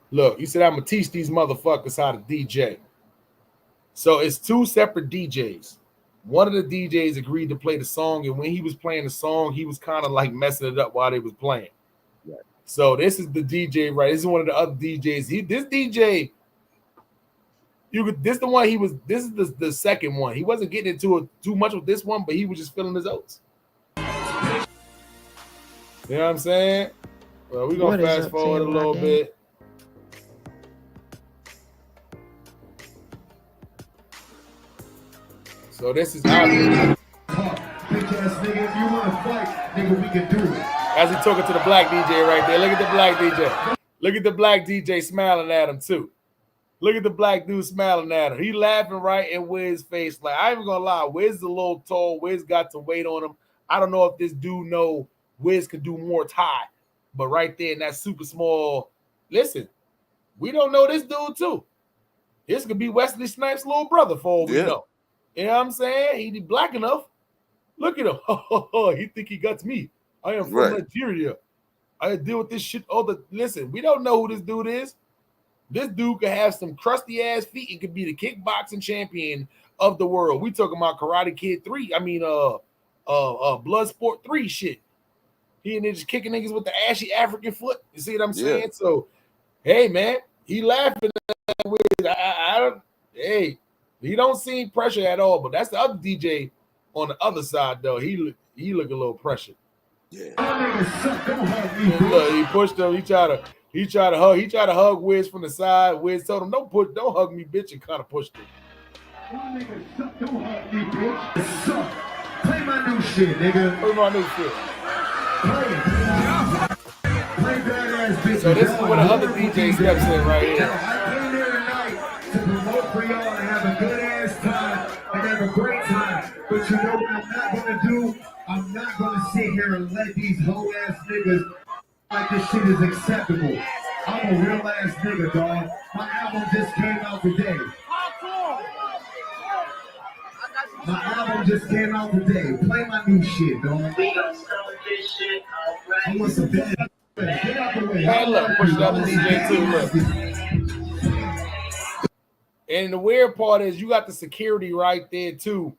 [SPEAKER 1] Look, he said, I'm going to teach these motherfuckers how to DJ. So it's two separate DJs. One of the DJs agreed to play the song, and when he was playing the song, he was kind of like messing it up while they was playing.
[SPEAKER 2] Right.
[SPEAKER 1] So this is the DJ, right? This is one of the other DJs. This DJ... this is the second one. He wasn't getting into it too much with this one, but he was just feeling his oats. You know what I'm saying? Well, we're gonna fast forward a little bit. So this is how
[SPEAKER 11] bitch ass nigga, if you want to fight, nigga, we can do it.
[SPEAKER 1] As he talking to the black DJ right there. Look at the black DJ. Look at the black DJ smiling at him too. Look at the black dude smiling at him. He laughing right in Wiz's face. Like, I ain't gonna lie, Wiz is a little tall. Wiz got some weight on him. I don't know if this dude know Wiz could do more Thai. But right there in that super small, listen, we don't know this dude too. This could be Wesley Snipes' little brother for all we know. You know what I'm saying? He black enough. Look at him. He think he got me. I am from Nigeria. I deal with this shit all the... Listen, we don't know who this dude is. This dude could have some crusty ass feet and could be the kickboxing champion of the world. We talking about Karate Kid 3. I mean, Bloodsport 3 shit. He and they just kicking niggas with the ashy African foot. You see what I'm saying? Yeah. So, hey man, he laughing with. Hey, he don't seem pressure at all. But that's the other DJ on the other side though. He look a little pressured.
[SPEAKER 2] Yeah.
[SPEAKER 1] Look, he pushed him. He tried to hug Whiz from the side. Whiz told him, don't hug me, bitch, and kind of pushed him.
[SPEAKER 11] Don't hug me, bitch. Play my new shit, nigga.
[SPEAKER 1] Play my new shit.
[SPEAKER 11] Play badass bitch.
[SPEAKER 1] So this is where the other DJ steps in right here.
[SPEAKER 11] I came here tonight to promote for y'all and have a good ass time and have a great time. But you know what I'm not gonna do? I'm not gonna sit here and let these hoe ass niggas like this shit is acceptable. I'm a real ass nigga, dog. My album just came out today. My album just came out today. Play my new shit, dog. I want some bad. Get out the way.
[SPEAKER 1] Hey, look, push the other DJ too. Look. And the weird part is you got the security right there too.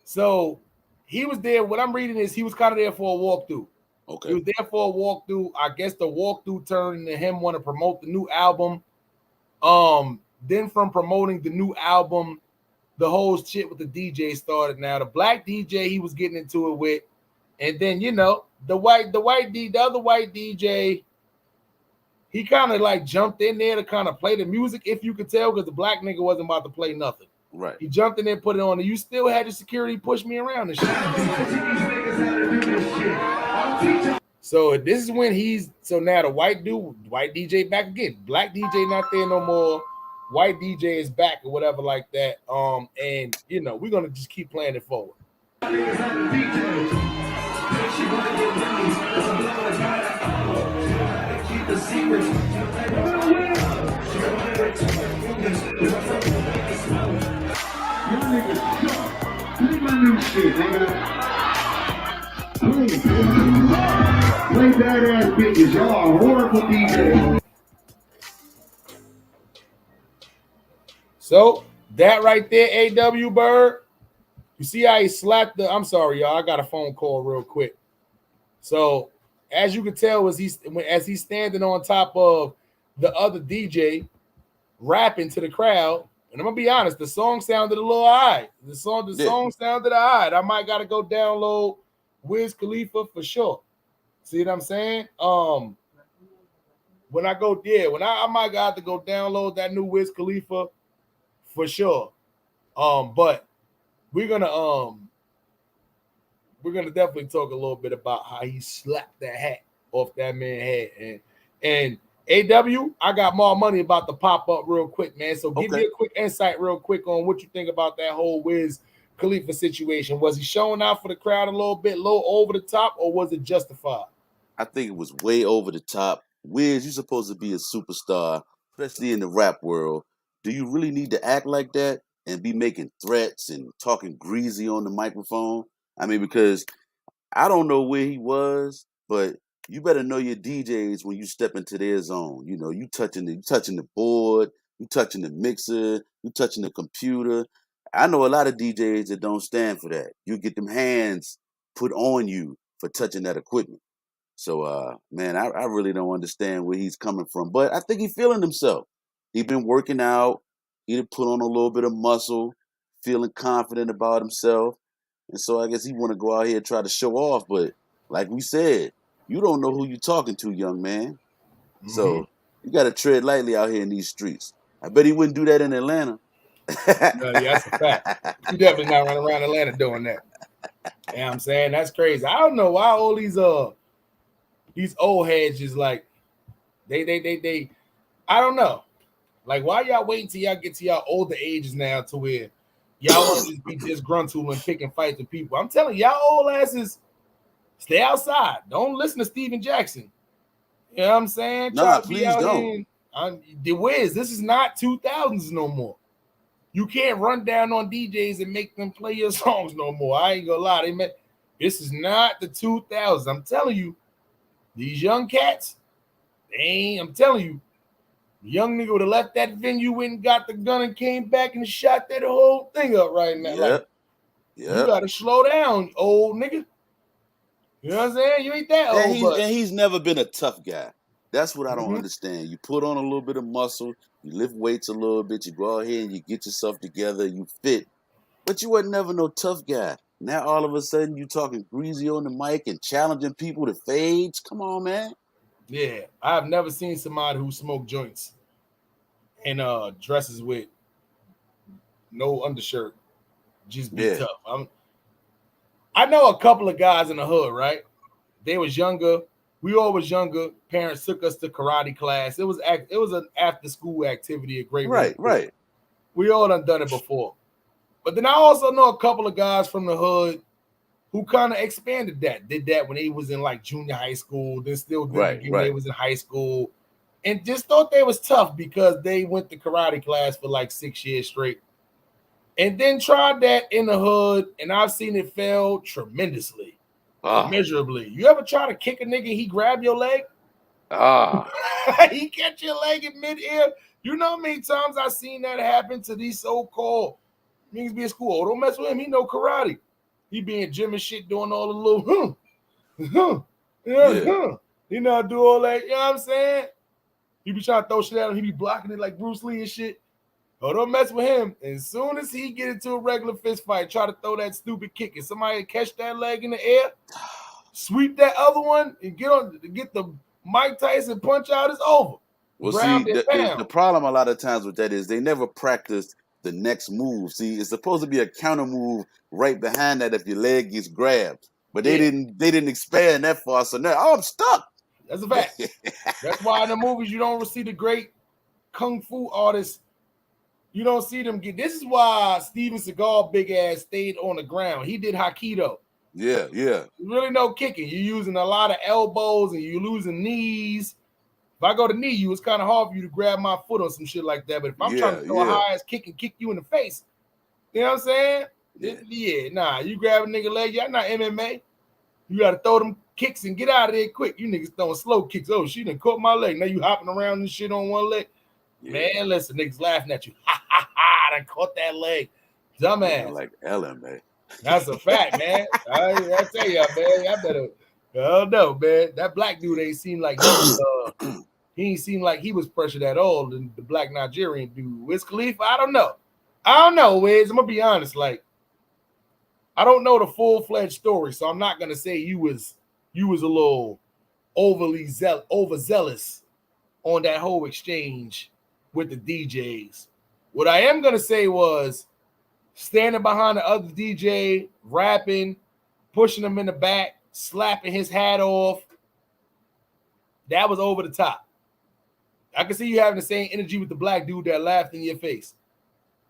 [SPEAKER 1] So he was there. What I'm reading is he was kind of there for a walkthrough.
[SPEAKER 2] Okay.
[SPEAKER 1] He was there for a walkthrough. I guess the walkthrough turned into him want to promote the new album. Then from promoting the new album, the whole shit with the DJ started. Now the black DJ he was getting into it with, and then the other white DJ, he kind of like jumped in there to kind of play the music, if you could tell, because the black nigga wasn't about to play nothing.
[SPEAKER 2] Right.
[SPEAKER 1] He jumped in there, put it on, and you still had your security push me around and shit. So this is when so now the white DJ back again. Black DJ not there no more. White DJ is back or whatever like that. And you know, we're gonna just keep playing it forward.
[SPEAKER 11] Play badass bitches. Y'all are horrible DJs.
[SPEAKER 1] So that right there, AW Byrd. You see how he slapped the. I'm sorry, y'all. I got a phone call real quick. So as you can tell, as he's standing on top of the other DJ, rapping to the crowd. And I'm gonna be honest, the song sounded a little alright. The song sounded alright. I might gotta go download Whiz Khalifa for sure. See what I'm saying? When I might got to go download that new Whiz Khalifa for sure. But we're gonna definitely talk a little bit about how he slapped that hat off that man's head. And AW, I got more money about to pop up real quick, man. So give me a quick insight real quick on what you think about that whole Whiz Khalifa situation. Was he showing out for the crowd a little bit low over the top, or was it justified?
[SPEAKER 2] I think it was way over the top. Whiz, you're supposed to be a superstar, especially in the rap world. Do you really need to act like that and be making threats and talking greasy on the microphone? I mean, because I don't know where he was, but you better know your DJs when you step into their zone. You know, you touching the board, you touching the mixer, you touching the computer. I know a lot of DJs that don't stand for that. You get them hands put on you for touching that equipment. So, man, I really don't understand where he's coming from. But I think he's feeling himself. He's been working out. He put on a little bit of muscle, feeling confident about himself. And so I guess he want to go out here and try to show off. But like we said, you don't know who you're talking to, young man. Mm-hmm. So you got to tread lightly out here in these streets. I bet he wouldn't do that in Atlanta.
[SPEAKER 1] No, yeah, that's a fact. You definitely not running around Atlanta doing that. You know what I'm saying? That's crazy. I don't know why all these old heads just like they I don't know. Like, why y'all waiting till y'all get to y'all older ages now to where y'all want to just be disgruntled and picking fights with people? I'm telling y'all old asses, stay outside. Don't listen to Steven Jackson. You know what I'm saying?
[SPEAKER 2] Nah, please don't.
[SPEAKER 1] The Whiz, this is not 2000s no more. You can't run down on DJs and make them play your songs no more. I ain't gonna lie. This is not the 2000s. I'm telling you, these young cats, I'm telling you, the young nigga would have left that venue, went and got the gun and came back and shot that whole thing up right now.
[SPEAKER 2] Yep.
[SPEAKER 1] You gotta slow down, old nigga. You know what I'm saying? You ain't that old.
[SPEAKER 2] And he's never been a tough guy. That's what I don't understand. You put on a little bit of muscle, you lift weights a little bit, you go out here and you get yourself together, you fit. But you wasn't never no tough guy. Now all of a sudden you talking greasy on the mic and challenging people to fades. Come on, man.
[SPEAKER 1] Yeah, I've never seen somebody who smoked joints and dresses with no undershirt just be tough. I know a couple of guys in the hood, right? They was younger. We all was younger. Parents took us to karate class. It was an after school activity, a great
[SPEAKER 2] right.
[SPEAKER 1] We all done it before. But then I also know a couple of guys from the hood who kind of expanded that, did that when they was in like junior high school, then still did it when they was in high school, and just thought they was tough because they went to karate class for like 6 years straight. And then tried that in the hood, and I've seen it fail tremendously, immeasurably. You ever try to kick a nigga, he grab your leg? He catch your leg in midair. You know how many times I've seen that happen to these so-called niggas be in school. Oh, don't mess with him. He know karate. He be in gym and shit doing all the little, you know, do all that. You know what I'm saying? He be trying to throw shit at him. He be blocking it like Bruce Lee and shit. Oh, don't mess with him. As soon as he get into a regular fist fight, try to throw that stupid kick, and somebody catch that leg in the air, sweep that other one, and get the Mike Tyson punch out, it's over.
[SPEAKER 2] Well, see, the problem a lot of times with that is they never practiced the next move. See, it's supposed to be a counter move right behind that if your leg gets grabbed. But they didn't expand that far. So now I'm stuck.
[SPEAKER 1] That's a fact. That's why in the movies you don't see the great kung fu artists. You don't see them get. This is why Steven Seagal, big ass, stayed on the ground. He did Hapkido.
[SPEAKER 2] Yeah.
[SPEAKER 1] Really no kicking. You're using a lot of elbows and you're losing knees. If I go to knee you, it's kind of hard for you to grab my foot or some shit like that. But if I'm trying to throw a high ass kick and kick you in the face, you know what I'm saying? Nah, you grab a nigga leg, y'all not MMA. You gotta throw them kicks and get out of there quick. You niggas throwing slow kicks. Oh, she done caught my leg. Now you hopping around and shit on one leg. Man, listen, niggas laughing at you. Ha ha ha! I caught that leg. Dumbass.
[SPEAKER 2] Like Ellen, man.
[SPEAKER 1] That's a fact, man. I tell y'all, man. I better. I don't know, man. That black dude ain't seem like he ain't seem like he was pressured at all. The black Nigerian dude, Whiz Khalifa. I don't know, Wiz. I'm gonna be honest. Like, I don't know the full-fledged story, so I'm not gonna say you was a little overzealous on that whole exchange with the DJs. What I am gonna say was standing behind the other DJ, rapping, pushing him in the back, slapping his hat off. That was over the top. I can see you having the same energy with the black dude that laughed in your face.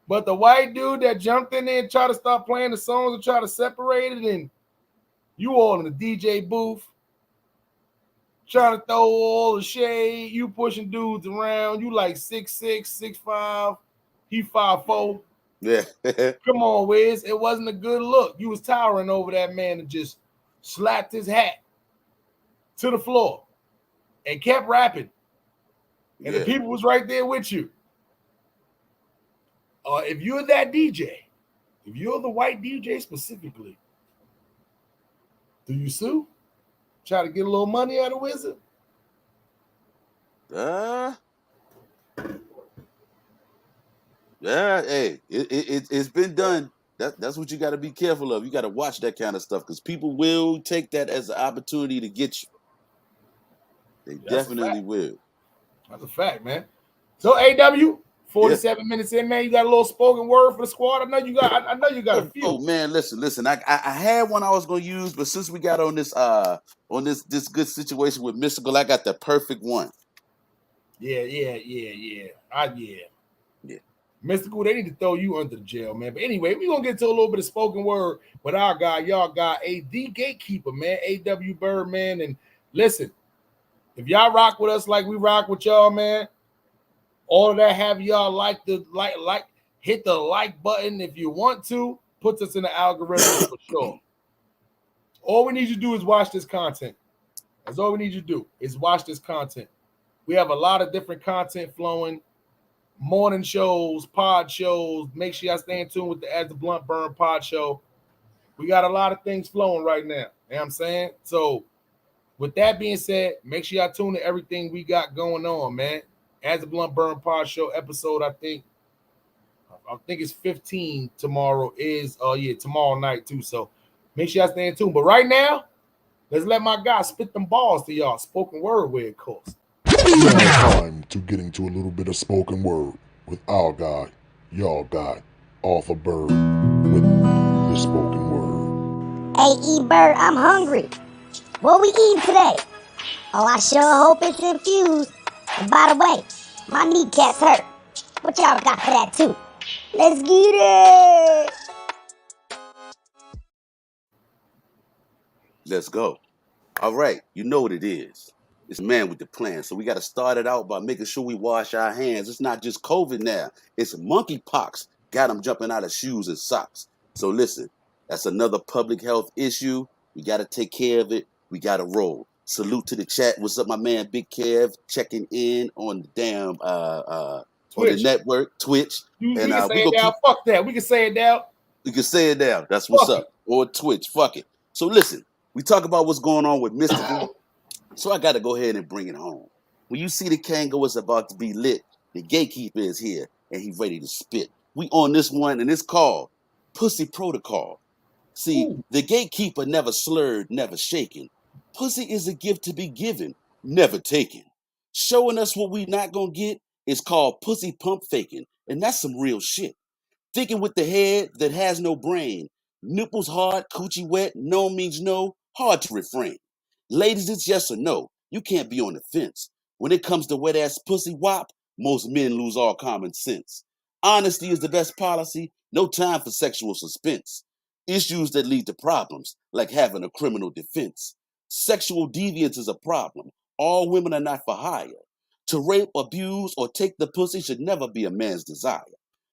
[SPEAKER 1] But the white dude that jumped in there and tried to start playing the songs and try to separate it, and you all in the DJ booth trying to throw all the shade, you pushing dudes around, you like 6'6", 6'5", he 5'4".
[SPEAKER 2] Yeah.
[SPEAKER 1] Come on, Wiz. It wasn't a good look. You was towering over that man and just slapped his hat to the floor and kept rapping. And the people was right there with you. If you're that DJ, if you're the white DJ specifically, do you sue? Try to get a little money out of Wizard?
[SPEAKER 2] Yeah, hey, it's been done. That's what you got to be careful of. You got to watch that kind of stuff because people will take that as an opportunity to get you. They definitely will.
[SPEAKER 1] That's a fact, man. So AW, 47 minutes in, man. You got a little spoken word for the squad. I know you got a few.
[SPEAKER 2] Oh man, listen. I had one I was gonna use, but since we got on this good situation with Mystical, I got the perfect one.
[SPEAKER 1] Yeah. Mystical, they need to throw you under the jail, man. But anyway, we're gonna get to a little bit of spoken word with our guy, y'all got the gatekeeper, man, AW Byrd, man. And listen, if y'all rock with us like we rock with y'all, man, all of that have y'all hit the like button if you want to, puts us in the algorithm for sure. All we need you to do is watch this content. That's all we need you to do is watch this content. We have a lot of different content flowing. Morning shows, pod shows. Make sure y'all stay in tune with the As the Blunt Burn pod show. We got a lot of things flowing right now. You know what I'm saying? So with that being said, make sure y'all tune to everything we got going on, man. As the Blunt Burn pod show episode, I think it's 15 tomorrow is tomorrow night too. So make sure y'all stay in tune. But right now, let's let my guy spit them balls to y'all. Spoken word way, of course.
[SPEAKER 3] Time to get into a little bit of spoken word with our guy, y'all guy, Arthur Byrd, with the spoken word.
[SPEAKER 12] Hey, E-Bird, I'm hungry. What we eating today? Oh, I sure hope it's infused. And by the way, my kneecaps hurt. What y'all got for that too? Let's get it!
[SPEAKER 2] Let's go. All right, you know what it is. It's man with the plan. So we got to start it out by making sure we wash our hands. It's not just COVID now. It's monkeypox. Got them jumping out of shoes and socks. So listen, that's another public health issue. We got to take care of it. We got to roll. Salute to the chat. What's up, my man, Big Kev, checking in on the damn on the network, Twitch.
[SPEAKER 1] We can say it down. Fuck that. We can say it down.
[SPEAKER 2] We can say it down. That's what's up. Or Twitch. Fuck it. So listen, we talk about what's going on with Mystical. So I got to go ahead and bring it home. When you see the Kango is about to be lit, the gatekeeper is here and he's ready to spit. We on this one and it's called Pussy Protocol. See, the gatekeeper never slurred, never shaken. Pussy is a gift to be given, never taken. Showing us what we not gonna get is called pussy pump faking, and that's some real shit. Thinking with the head that has no brain. Nipples hard, coochie wet, no means no, hard to refrain. Ladies, it's yes or no. You can't be on the fence. When it comes to wet ass pussy wop, most men lose all common sense. Honesty is the best policy, no time for sexual suspense. Issues that lead to problems, like having a criminal defense. Sexual deviance is a problem. All women are not for hire. To rape, abuse, or take the pussy should never be a man's desire.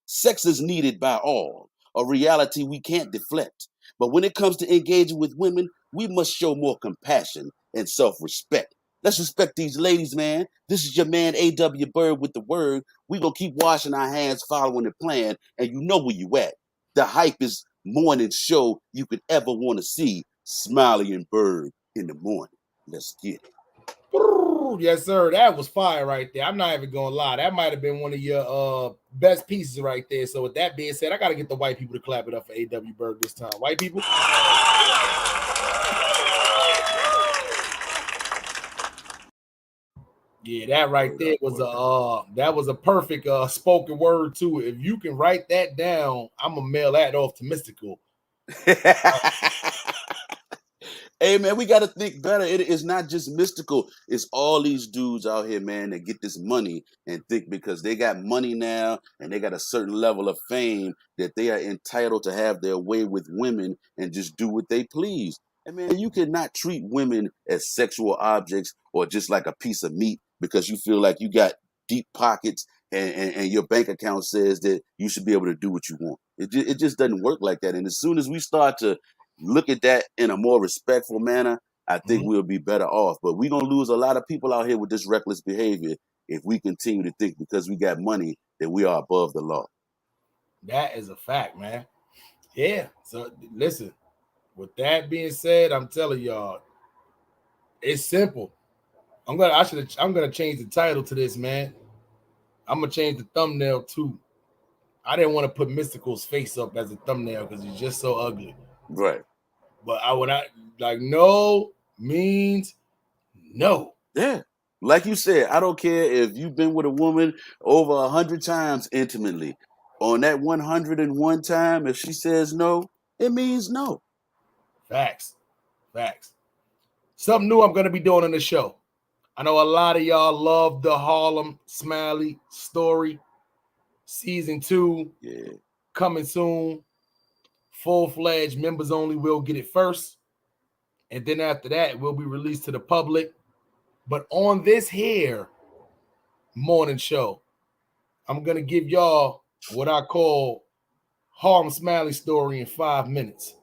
[SPEAKER 2] Sex is needed by all, a reality we can't deflect. But when it comes to engaging with women, we must show more compassion and self-respect. Let's respect these ladies, man. This is your man A.W. Byrd with the word. We gonna keep washing our hands, following the plan, and you know where you at. The hype is morning show you could ever want to see. Smiley and Byrd in the morning. Let's get it.
[SPEAKER 1] Yes, sir. That was fire right there. I'm not even gonna lie. That might have been one of your best pieces right there. So with that being said, I gotta get the white people to clap it up for A.W. Byrd this time. White people. Yeah, that right there was a perfect spoken word too. If you can write that down, I'm gonna mail that off to Mystical.
[SPEAKER 2] Hey, man, we got to think better. It is not just Mystical. It's all these dudes out here, man, that get this money and think because they got money now and they got a certain level of fame that they are entitled to have their way with women and just do what they please. And, man, you cannot treat women as sexual objects or just like a piece of meat because you feel like you got deep pockets and your bank account says that you should be able to do what you want. It just doesn't work like that. And as soon as we start to look at that in a more respectful manner, I think we'll be better off. But we're going to lose a lot of people out here with this reckless behavior if we continue to think because we got money that we are above the law.
[SPEAKER 1] That is a fact, man. Yeah. So listen, with that being said, I'm telling y'all, it's simple. I'm gonna change the title to this, man. I'm gonna change the thumbnail too. I didn't want to put Mystical's face up as a thumbnail because he's just so ugly.
[SPEAKER 2] Right.
[SPEAKER 1] But no means no.
[SPEAKER 2] Yeah. Like you said, I don't care if you've been with a woman over 100 times intimately. On that 101 time, if she says no, it means no.
[SPEAKER 1] Facts. Something new I'm going to be doing on the show. I know a lot of y'all love the Harlem Smiley story. Season 2 coming soon. Full-fledged members only will get it first. And then after that, it will be released to the public. But on this here morning show, I'm going to give y'all what I call Harlem Smiley story in 5 minutes.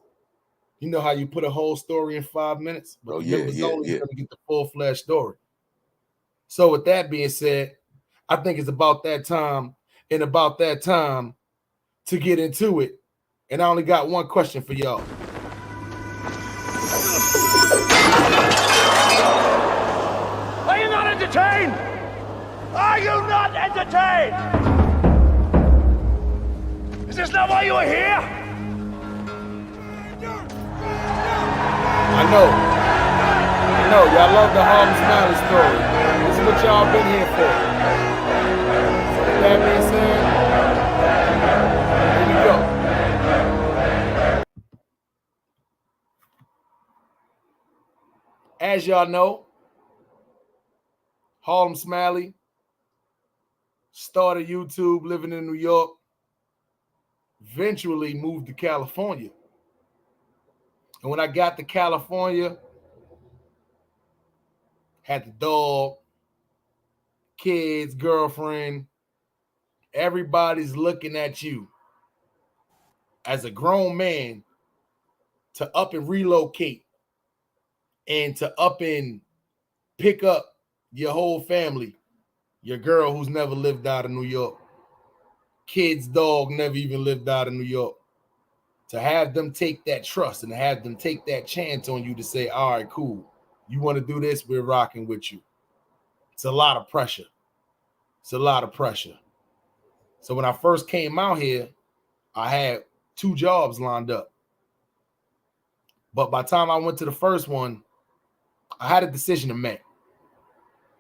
[SPEAKER 1] You know how you put a whole story in 5 minutes? But members only is going to get the full-fledged story. So with that being said, I think it's about that time to get into it. And I only got one question for y'all.
[SPEAKER 13] Are you not entertained? Are you not entertained? Is this not why you are here?
[SPEAKER 1] I know. Y'all love the Harlem Smiley story. This is what y'all been here for. So with that being said, here we go. As y'all know, Harlem Smiley started YouTube living in New York, eventually moved to California. And when I got to California, had the dog, kids, girlfriend, everybody's looking at you as a grown man to up and relocate and to up and pick up your whole family, your girl who's never lived out of New York, kids, dog, never even lived out of New York, to have them take that trust and have them take that chance on you to say, all right, cool. You want to do this? We're rocking with you. It's a lot of pressure. So when I first came out here, I had 2 jobs lined up. But by the time I went to the first one, I had a decision to make.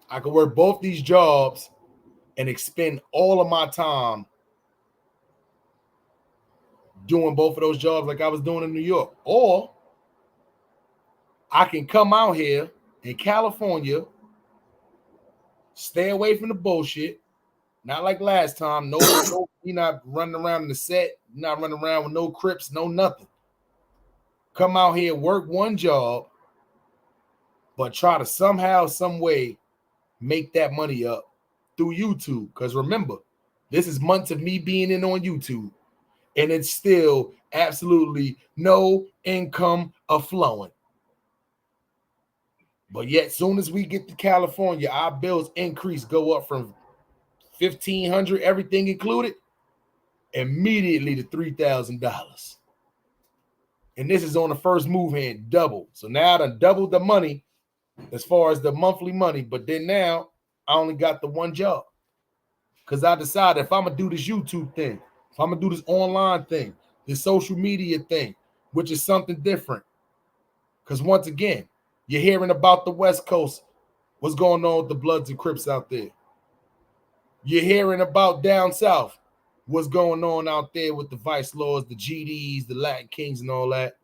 [SPEAKER 1] I could work both these jobs and expend all of my time doing both of those jobs like I was doing in New York. Or I can come out here in California, stay away from the bullshit. Not like last time. No, you're not running around in the set. You're not running around with no Crips, no nothing. Come out here, work one job, but try to somehow, some way make that money up through YouTube. Because remember, this is months of me being in on YouTube, and it's still absolutely no income flowing. But yet, soon as we get to California, our bills increase, go up from $1,500, everything included, immediately to $3,000. And this is on the first move hand, double. So now I done doubled the money as far as the monthly money. But then now I only got the one job. Because I decided if I'm going to do this YouTube thing, if I'm going to do this online thing, this social media thing, which is something different. Because once again, you're hearing about the West Coast, what's going on with the Bloods and Crips out there. You're hearing about down south, what's going on out there with the Vice Lords, the GDs, the Latin Kings, and all that.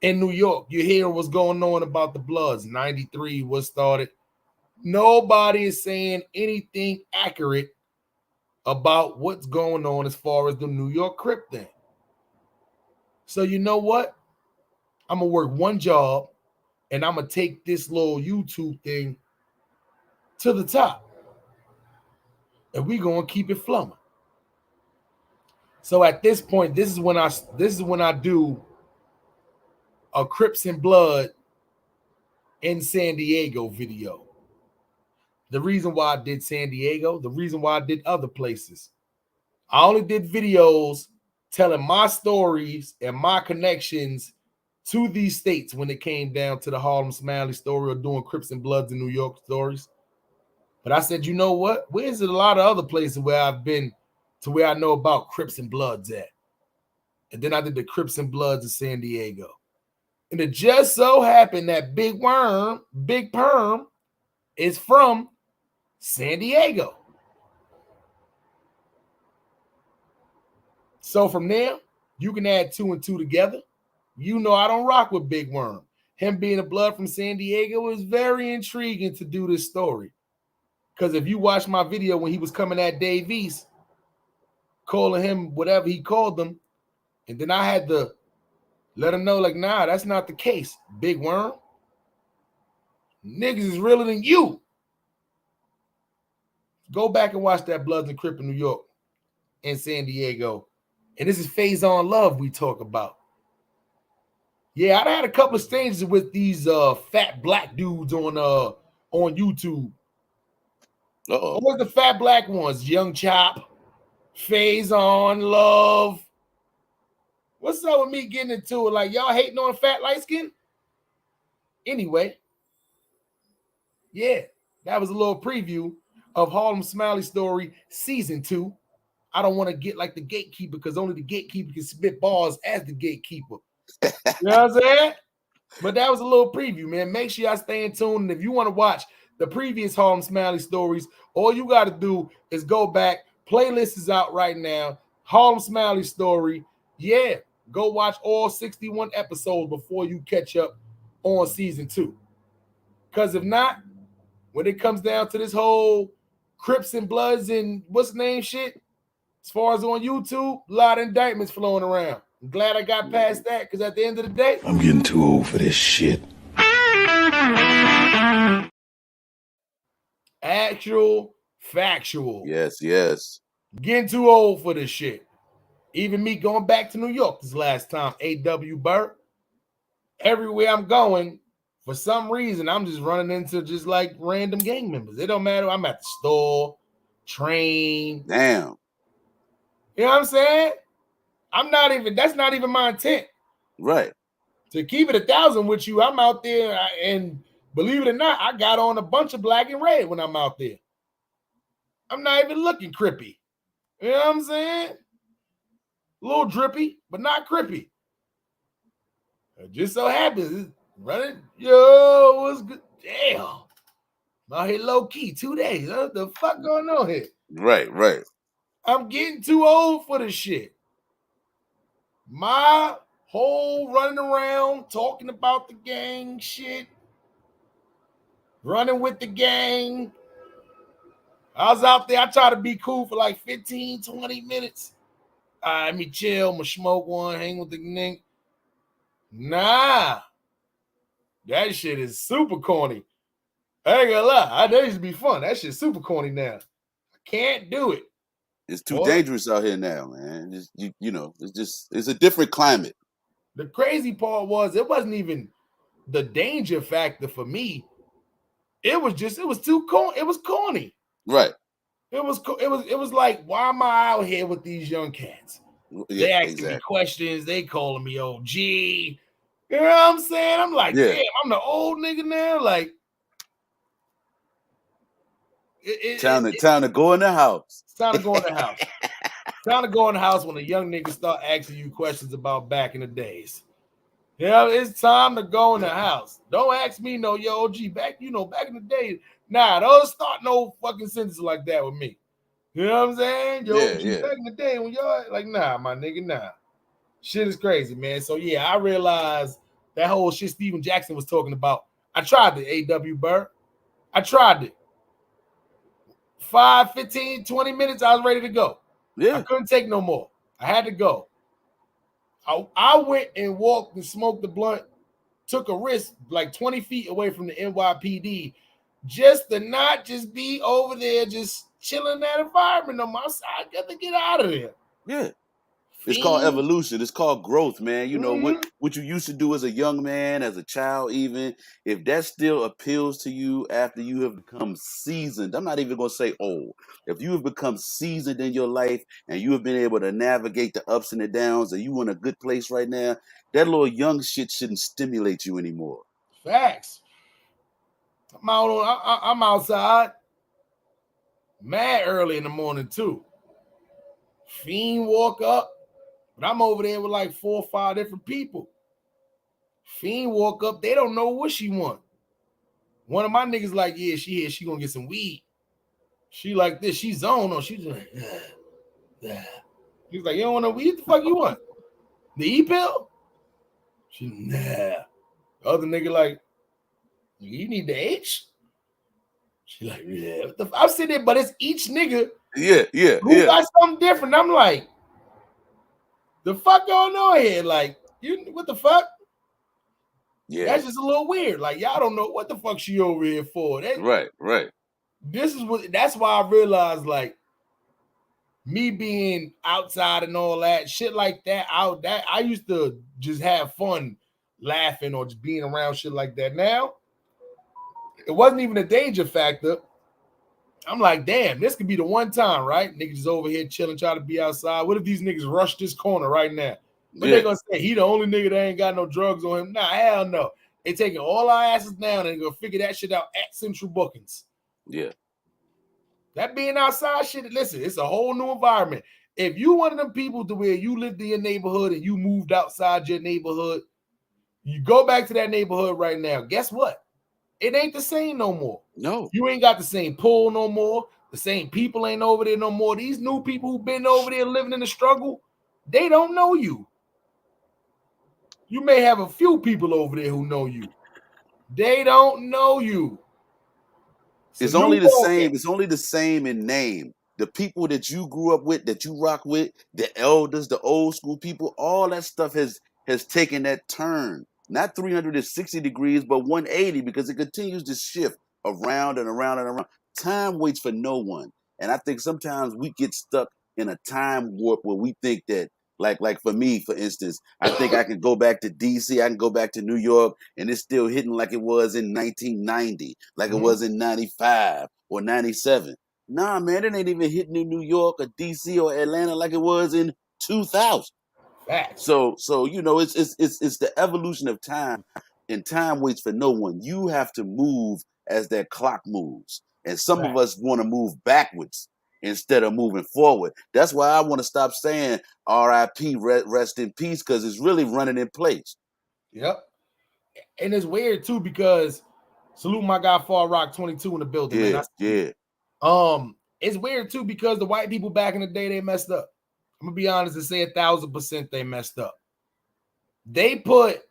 [SPEAKER 1] In New York, you hear what's going on about the Bloods. 93 was started. Nobody is saying anything accurate about what's going on as far as the New York Crip thing. So you know what? I'm going to work one job, and I'm going to take this little YouTube thing to the top. And we're going to keep it flowing. So at this point, this is when I do a Crips and Blood in San Diego video. The reason why I did San Diego, the reason why I did other places. I only did videos telling my stories and my connections to these states when it came down to the Harlem Smiley story or doing Crips and Bloods in New York stories. But I said, you know what? Where's a lot of other places where I've been to where I know about Crips and Bloods at? And then I did the Crips and Bloods in San Diego. And it just so happened that Big Perm, is from San Diego. So from there, you can add 2 and 2 together. You know I don't rock with Big Worm. Him being a Blood from San Diego is very intriguing to do this story. Because if you watch my video when he was coming at Dave East, calling him whatever he called them, and then I had to let him know, like, nah, that's not the case, Big Worm. Niggas is realer than you. Go back and watch that Bloods and Crip in New York and San Diego. And this is Phase on Love we talk about. Yeah, I had a couple of exchanges with these fat black dudes on YouTube.
[SPEAKER 2] Uh-oh.
[SPEAKER 1] What was the fat black ones? Young Chop, Phase on Love. What's up with me getting into it? Like, y'all hating on fat light skin? Anyway, yeah, that was a little preview of Harlem Smiley Story Season 2. I don't want to get like the gatekeeper because only the gatekeeper can spit balls as the gatekeeper. You know what I'm saying? But that was a little preview, man. Make sure y'all stay in tune. And if you want to watch the previous Harlem Smiley stories, all you got to do is go back. Playlist is out right now. Harlem Smiley Story. Yeah, go watch all 61 episodes before you catch up on Season 2. Because if not, when it comes down to this whole Crips and Bloods and what's the name shit, as far as on YouTube, a lot of indictments flowing around. I'm glad I got past that because at the end of the day,
[SPEAKER 14] I'm getting too old for this shit.
[SPEAKER 1] Actual, factual.
[SPEAKER 2] Yes, yes.
[SPEAKER 1] Getting too old for this shit. Even me going back to New York this last time, A.W. Byrd. Everywhere I'm going, for some reason, I'm just running into just like random gang members. It don't matter. I'm at the store, train.
[SPEAKER 2] Damn.
[SPEAKER 1] You know what I'm saying? That's not even my intent.
[SPEAKER 2] Right.
[SPEAKER 1] To keep it 1,000 with you, I'm out there, and believe it or not, I got on a bunch of black and red when I'm out there. I'm not even looking crippy. You know what I'm saying? A little drippy, but not crippy. It just so happens, running, yo, what's good? Damn. I'm out here low key 2 days. What the fuck going on here?
[SPEAKER 2] Right, right.
[SPEAKER 1] I'm getting too old for this shit. My whole running around talking about the gang shit, running with the gang. I was out there. I tried to be cool for like 15, 20 minutes. Let me chill, I'm gonna smoke one, hang with the nigga. Nah, that shit is super corny. I ain't gonna lie. That used to be fun. That shit's super corny now. I can't do it.
[SPEAKER 2] It's too dangerous out here now, man. It's a different climate.
[SPEAKER 1] The crazy part was it wasn't even the danger factor for me. It was too corny. It was corny.
[SPEAKER 2] Right.
[SPEAKER 1] It was like, why am I out here with these young cats? They asking me questions. They calling me OG. You know what I'm saying? I'm like, damn, I'm the old nigga now. Like,
[SPEAKER 2] time to go in the house.
[SPEAKER 1] It's time to go in the house. Time to go in the house when the young niggas start asking you questions about back in the days. Yeah, it's time to go in the house. Don't ask me no, yo, OG, back in the day. Nah, don't start no fucking sentences like that with me. You know what I'm saying? Yo, OG, back in the day when y'all like, nah, my nigga, nah. Shit is crazy, man. So yeah, I realized that whole shit Steven Jackson was talking about. I tried the A.W. Byrd. I tried it. 5, 15, 20 minutes, I was ready to go.
[SPEAKER 2] Yeah.
[SPEAKER 1] I couldn't take no more. I had to go. I went and walked and smoked the blunt, took a risk like 20 feet away from the NYPD just to not just be over there just chilling in that environment on my side. I got to get out of there.
[SPEAKER 2] Yeah. It's called evolution. It's called growth, man. You know, what you used to do as a young man, as a child even, if that still appeals to you after you have become seasoned, I'm not even going to say old. If you have become seasoned in your life and you have been able to navigate the ups and the downs and you in a good place right now, that little young shit shouldn't stimulate you anymore.
[SPEAKER 1] Facts. I'm outside mad early in the morning too. Fiend walk up. But I'm over there with like 4 or 5 different people. Fiend walk up, they don't know what she want. One of my niggas like, yeah, she here, she gonna get some weed. She like this, she zoned on. She's like, He's like, you don't want no weed? What the fuck you want? The E-pill? She, nah. The other nigga like, you need the H? She like, yeah. I'm sitting there, but it's each nigga who got something different. I'm like, the fuck going on here? Like, what the fuck? Yeah, that's just a little weird. Like, y'all don't know what the fuck she over here for.
[SPEAKER 2] Right.
[SPEAKER 1] That's why I realized, like, me being outside and all that shit like that. I used to just have fun laughing or just being around shit like that. Now, it wasn't even a danger factor. I'm like, damn, this could be the one time, right? Niggas is over here chilling, trying to be outside. What if these niggas rush this corner right now? But they gonna say he the only nigga that ain't got no drugs on him. Nah, hell no. They taking all our asses down and they gonna figure that shit out at Central Bookings.
[SPEAKER 2] Yeah.
[SPEAKER 1] That being outside shit, listen, it's a whole new environment. If you one of them people to where you lived in your neighborhood and you moved outside your neighborhood, you go back to that neighborhood right now. Guess what? It ain't the same no more.
[SPEAKER 2] No.
[SPEAKER 1] You ain't got the same pull no more. The same people ain't over there no more. These new people who've been over there living in the struggle, they don't know you. You may have a few people over there who know you. They don't know you.
[SPEAKER 2] It's only the same. It's only the same in name. The people that you grew up with, that you rock with, the elders, the old school people, all that stuff has taken that turn. Not 360 degrees, but 180, because it continues to shift around and around and around. Time waits for no one. And I think sometimes we get stuck in a time warp where we think that, like for me, for instance, I think I can go back to DC, I can go back to New York, and it's still hitting like it was in 1990, like it was in 95 or 97. Nah, man, it ain't even hitting in New York or DC or Atlanta like it was in 2000.
[SPEAKER 1] Facts.
[SPEAKER 2] So you know, it's the evolution of time, and time waits for no one. You have to move as that clock moves, and some of us want to move backwards instead of moving forward. That's why I want to stop saying R.I.P. Rest in peace, because it's really running in place.
[SPEAKER 1] Yep. And it's weird too, because salute my guy Far Rock 22 in the building.
[SPEAKER 2] Yeah,
[SPEAKER 1] man.
[SPEAKER 2] yeah.
[SPEAKER 1] It's weird too, because the white people back in the day, they messed up. I'm gonna be honest and say 1,000% they messed up. They put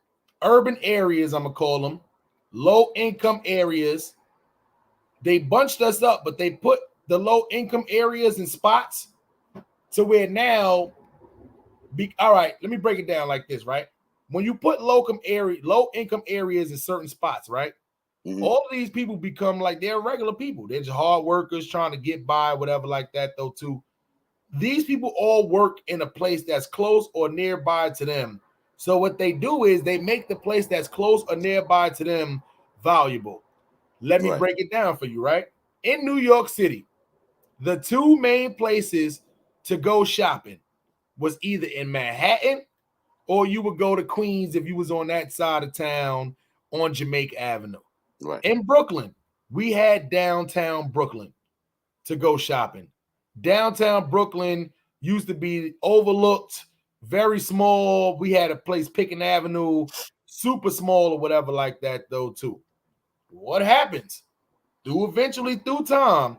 [SPEAKER 1] urban areas, I'm gonna call them, low income areas. They bunched us up, but they put the low income areas in spots to where now, all right, let me break it down like this, right? When you put low income areas in certain spots, right? Mm-hmm. All of these people become like they're regular people. They're just hard workers trying to get by, whatever like that, though, too. These people all work in a place that's close or nearby to them. So what they do is they make the place that's close or nearby to them valuable. Let me break it down for you, right? In New York City, the two main places to go shopping was either in Manhattan or you would go to Queens if you was on that side of town on Jamaica Avenue. Right. In Brooklyn, we had downtown Brooklyn to go shopping. Downtown Brooklyn used to be overlooked, very small. We had a place, Pickens Avenue, super small or whatever like that, though, too. What happens? Eventually through time,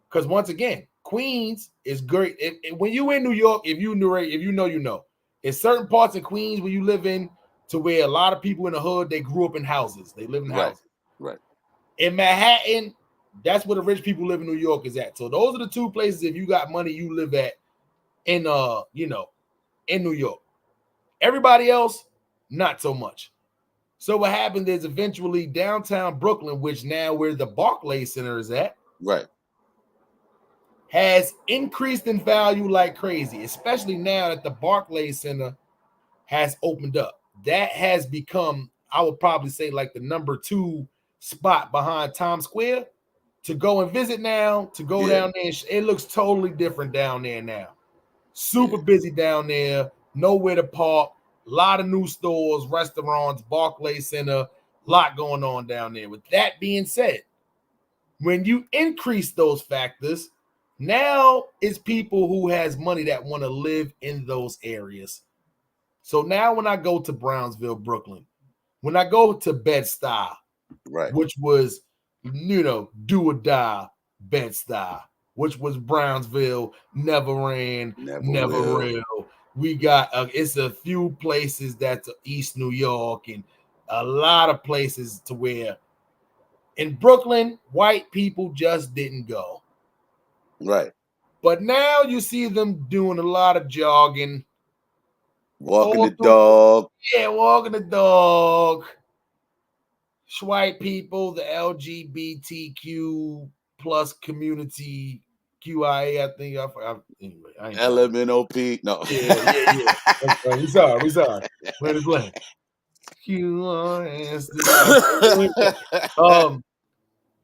[SPEAKER 1] because once again, Queens is great. When you in New York, if you know, you know. In certain parts of Queens where you live in, to where a lot of people in the hood, they grew up in houses. They live in houses.
[SPEAKER 2] Right.
[SPEAKER 1] In Manhattan, that's where the rich people live in New York is at. So those are the two places, if you got money, you live at in in New York. Everybody else, not so much. So what happened is eventually downtown Brooklyn, which now where the Barclays Center is at,
[SPEAKER 2] right,
[SPEAKER 1] has increased in value like crazy, especially now that the Barclays Center has opened up. That has become, I would probably say, like the number 2 spot behind Times Square to go and visit now, to go down there. It looks totally different down there now. Super busy down there, nowhere to park, a lot of new stores, restaurants, Barclays Center, a lot going on down there. With that being said, when you increase those factors, now it's people who has money that want to live in those areas. So now when I go to Brownsville, Brooklyn, when I go to Bed-Stuy,
[SPEAKER 2] right,
[SPEAKER 1] which was, do or die Bed-Stuy, which was Brownsville, never ran, never real. We got, it's a few places that's East New York and a lot of places to where in Brooklyn, white people just didn't go.
[SPEAKER 2] Right.
[SPEAKER 1] But now you see them doing a lot of jogging.
[SPEAKER 2] Walking the dog.
[SPEAKER 1] Yeah, walking the dog. White people, the LGBTQ plus community, QIA, I think. Anyway, I ain't
[SPEAKER 2] LMNOP. No.
[SPEAKER 1] Yeah. We sorry. Where to play? QRS.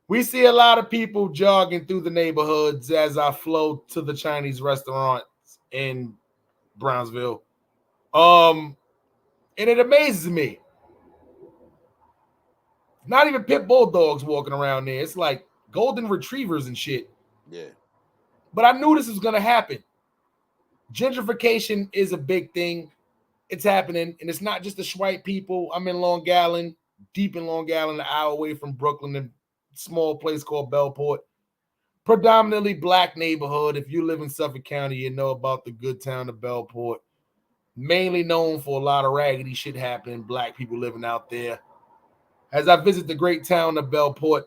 [SPEAKER 1] We see a lot of people jogging through the neighborhoods as I flow to the Chinese restaurants in Brownsville. And it amazes me. Not even pit bull dogs walking around there. It's like golden retrievers and shit.
[SPEAKER 2] Yeah.
[SPEAKER 1] But I knew this was going to happen. Gentrification is a big thing. It's happening. And it's not just the white people. I'm in Long Island, deep in Long Island, an hour away from Brooklyn, in a small place called Bellport. Predominantly black neighborhood. If you live in Suffolk County, you know about the good town of Bellport. Mainly known for a lot of raggedy shit happening. Black people living out there. As I visit the great town of Bellport,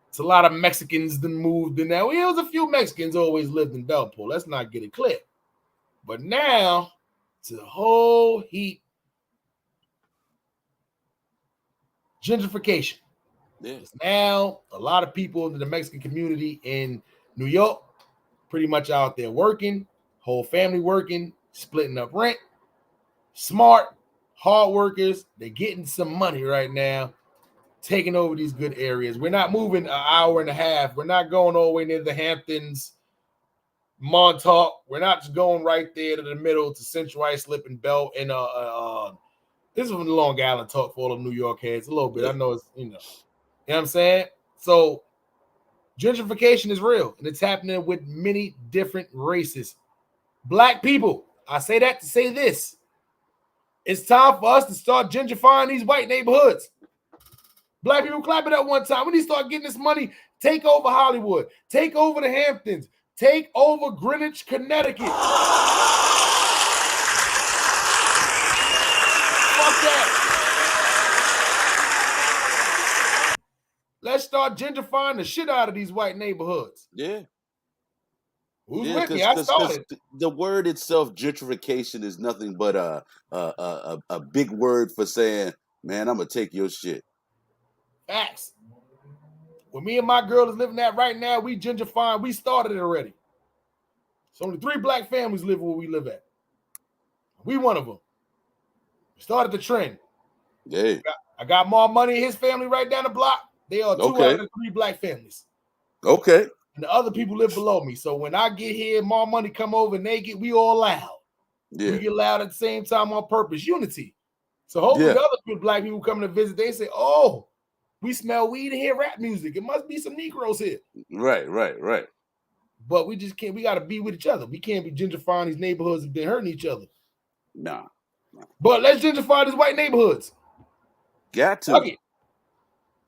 [SPEAKER 1] it's a lot of Mexicans that moved in there. Well, there was a few Mexicans always lived in Bellport. Let's not get it clear. But now, it's a whole heap. Gentrification. Yes. Now, a lot of people in the Mexican community in New York, pretty much out there working, whole family working, splitting up rent, smart, hard workers. They're getting some money right now, taking over these good areas. We're not moving an hour and a half. We're not going all the way near the Hamptons, Montauk. We're not just going right there to the middle to Central Islip and Bell. And this is from the Long Island talk for all the New York heads a little bit. I know it's, you know what I'm saying? So gentrification is real, and it's happening with many different races. Black people, I say that to say this. It's time for us to start gentrifying these white neighborhoods. Black people clap it up one time. We need to start getting this money. Take over Hollywood. Take over the Hamptons. take over Greenwich, Connecticut. Fuck that. Let's start gentrifying the shit out of these white neighborhoods.
[SPEAKER 2] Yeah.
[SPEAKER 1] Who's with me? I started.
[SPEAKER 2] The word itself, gentrification, is nothing but a big word for saying, man, I'm gonna take your shit.
[SPEAKER 1] Facts. When me and my girl is living at right now, we gentrifying. We started it already. So only 3 black families live where we live at. We one of them. We started the trend.
[SPEAKER 2] Yeah.
[SPEAKER 1] I got more money in his family right down the block. They are 2 out of the 3 black families.
[SPEAKER 2] Okay.
[SPEAKER 1] And the other people live below me. So when I get here, more money come over and they get, we all loud.
[SPEAKER 2] Yeah.
[SPEAKER 1] We get loud at the same time on purpose. Unity. So hopefully the other people, black people coming to visit, they say, oh, we smell weed and hear rap music. It must be some Negroes here.
[SPEAKER 2] Right.
[SPEAKER 1] But we just can't, we got to be with each other. We can't be gentrifying these neighborhoods and then hurting each other.
[SPEAKER 2] Nah.
[SPEAKER 1] But let's gentrify these white neighborhoods.
[SPEAKER 2] Got to.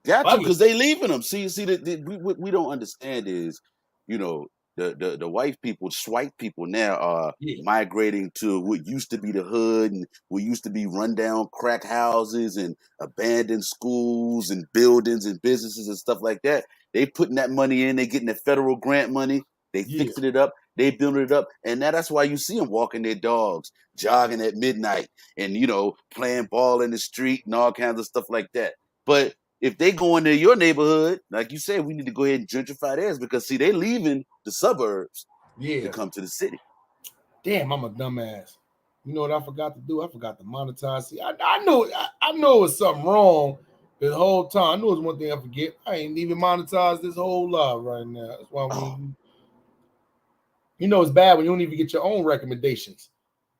[SPEAKER 2] Got to, because they leaving them. See, we don't understand is, you know, the white people, white people now are migrating to what used to be the hood and what used to be rundown crack houses and abandoned schools and buildings and businesses and stuff like that. They putting that money in, they getting the federal grant money, they fixing it up, they building it up, and now that's why you see them walking their dogs, jogging at midnight, and you know, playing ball in the street and all kinds of stuff like that. But if they go into your neighborhood, like you said, we need to go ahead and gentrify theirs because see, they leaving the suburbs to come to the city.
[SPEAKER 1] Damn, I'm a dumbass. You know what I forgot to do? I forgot to monetize. See, I know it was something wrong this whole time. I knew it was one thing I forget. I ain't even monetized this whole live right now. That's why you know it's bad when you don't even get your own recommendations.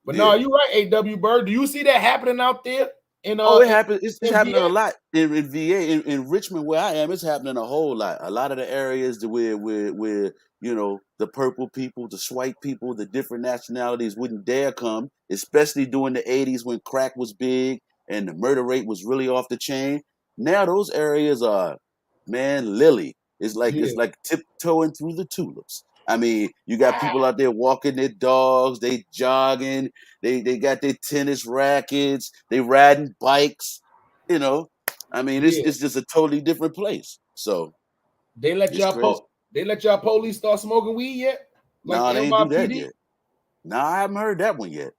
[SPEAKER 1] But no, you're right, AW Byrd. Do you see that happening out there? It
[SPEAKER 2] happens. It's happening a lot in VA. In Richmond, where I am, it's happening a whole lot. A lot of the areas where you know, the purple people, the white people, the different nationalities wouldn't dare come, especially during the 80s when crack was big and the murder rate was really off the chain. Now those areas are, man, lily. It's like tiptoeing through the tulips. I mean, you got people out there walking their dogs, they jogging, they got their tennis rackets, they riding bikes, you know. I mean, it's just a totally different place. So
[SPEAKER 1] they let y'all police start smoking weed yet?
[SPEAKER 2] Like no, they ain't do that yet. No, I haven't heard that one yet.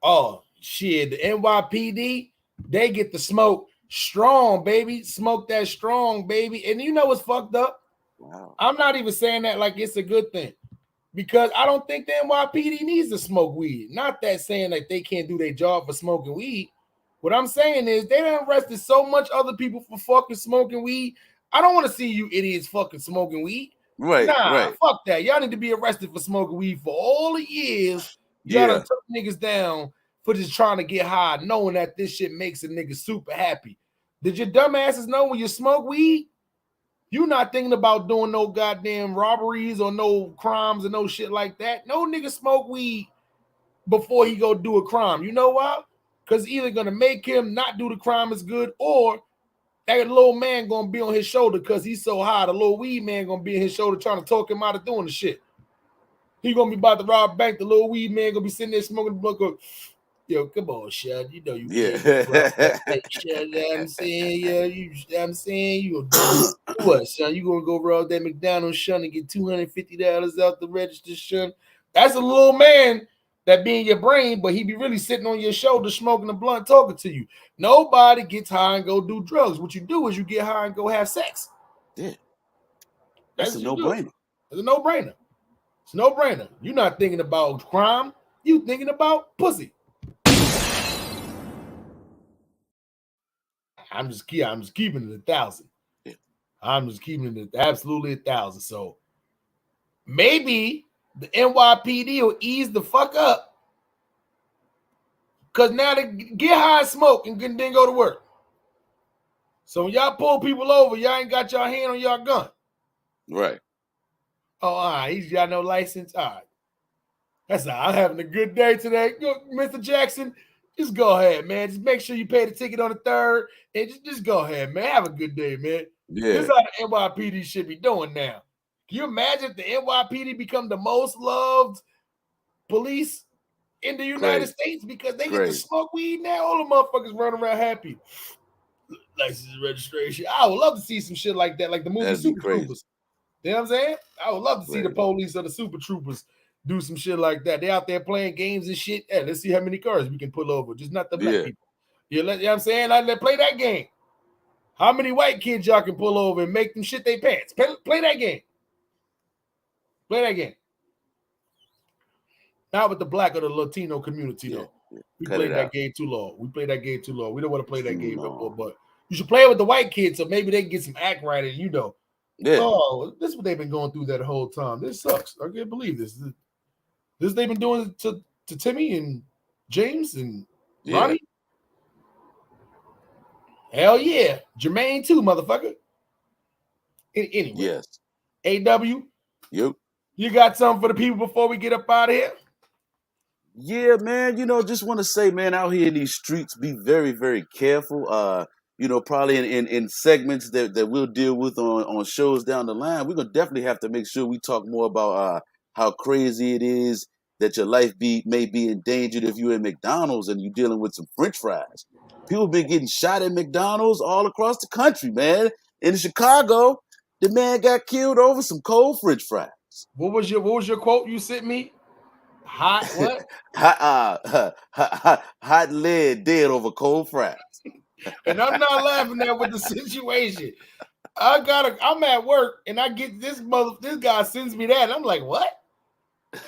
[SPEAKER 1] Oh shit, the NYPD, they get the smoke strong, baby. Smoke that strong, baby. And you know what's fucked up?
[SPEAKER 2] Wow.
[SPEAKER 1] I'm not even saying that like it's a good thing, because I don't think the NYPD needs to smoke weed. Not that saying that they can't do their job for smoking weed. What I'm saying is they done arrested so much other people for fucking smoking weed. I don't want to see you idiots fucking smoking weed.
[SPEAKER 2] Right.
[SPEAKER 1] Fuck that. Y'all need to be arrested for smoking weed for all the years y'all done took niggas down for just trying to get high, knowing that this shit makes a nigga super happy. Did your dumbasses know when you smoke weed, you not thinking about doing no goddamn robberies or no crimes or no shit like that? No nigga smoke weed before he go do a crime. You know why? Because either gonna make him not do the crime as good, or that little man gonna be on his shoulder because he's so high. The little weed man gonna be on his shoulder trying to talk him out of doing the shit. He gonna be about to rob a bank. The little weed man gonna be sitting there smoking the blunt. Go, yo, come on, Shad. You know you can't. Shad, I'm saying, you gonna do what, son? You gonna go rob that McDonald's, son, and get $250 out the register, son? That's a little man that be in your brain, but he be really sitting on your shoulder, smoking a blunt, talking to you. Nobody gets high and go do drugs. What you do is you get high and go have sex.
[SPEAKER 2] Yeah, that's a no-brainer.
[SPEAKER 1] It's a no-brainer. It's a no-brainer. You're not thinking about crime. You thinking about pussy. I'm just keeping it 1,000.
[SPEAKER 2] Yeah.
[SPEAKER 1] I'm just keeping it absolutely 1,000. So maybe the NYPD will ease the fuck up, because now they get high and smoke and then go to work. So when y'all pull people over, y'all ain't got your hand on your gun.
[SPEAKER 2] Right.
[SPEAKER 1] Oh, all right. He's got no license. All right. That's all right. I'm having a good day today. Mr. Jackson, just go ahead, man. Just make sure you pay the ticket on the 3rd, and just go ahead, man. Have a good day, man.
[SPEAKER 2] Yeah.
[SPEAKER 1] This is how the NYPD should be doing now. Can you imagine if the NYPD become the most loved police in the United States because they get to smoke weed now? All the motherfuckers running around happy. License and registration. I would love to see some shit like that, like the movie Super Troopers. You know what I'm saying? I would love to see the police or the Super Troopers do some shit like that. They out there playing games and shit. Hey, let's see how many cars we can pull over, just not the black people. You know what I'm saying? Let's play that game. How many white kids y'all can pull over and make them shit their pants? Play that game. Play that game. Not with the black or the Latino community, though. We played that game too long. We played that game too long. We don't want to play that game no more, but you should play it with the white kids so maybe they can get some act right and oh, this is what they've been going through that whole time. This sucks. I can't believe this. This they've been doing to Timmy and James and Ronnie. Hell yeah. Jermaine too, motherfucker. Anyway.
[SPEAKER 2] Yes.
[SPEAKER 1] AW.
[SPEAKER 2] Yep.
[SPEAKER 1] You got something for the people before we get up out of here?
[SPEAKER 2] Yeah, man. Just want to say, man, out here in these streets, be very, very careful. Probably in segments that we'll deal with on shows down the line, we're gonna definitely have to make sure we talk more about how crazy it is that your life may be endangered if you're in McDonald's and you're dealing with some French fries. People been getting shot at McDonald's all across the country, man. In Chicago, the man got killed over some cold French fries.
[SPEAKER 1] What was your quote you sent me? Hot what?
[SPEAKER 2] hot lead dead over cold fries.
[SPEAKER 1] And I'm not laughing at with the situation. I'm at work and I get this guy sends me that. And I'm like, what?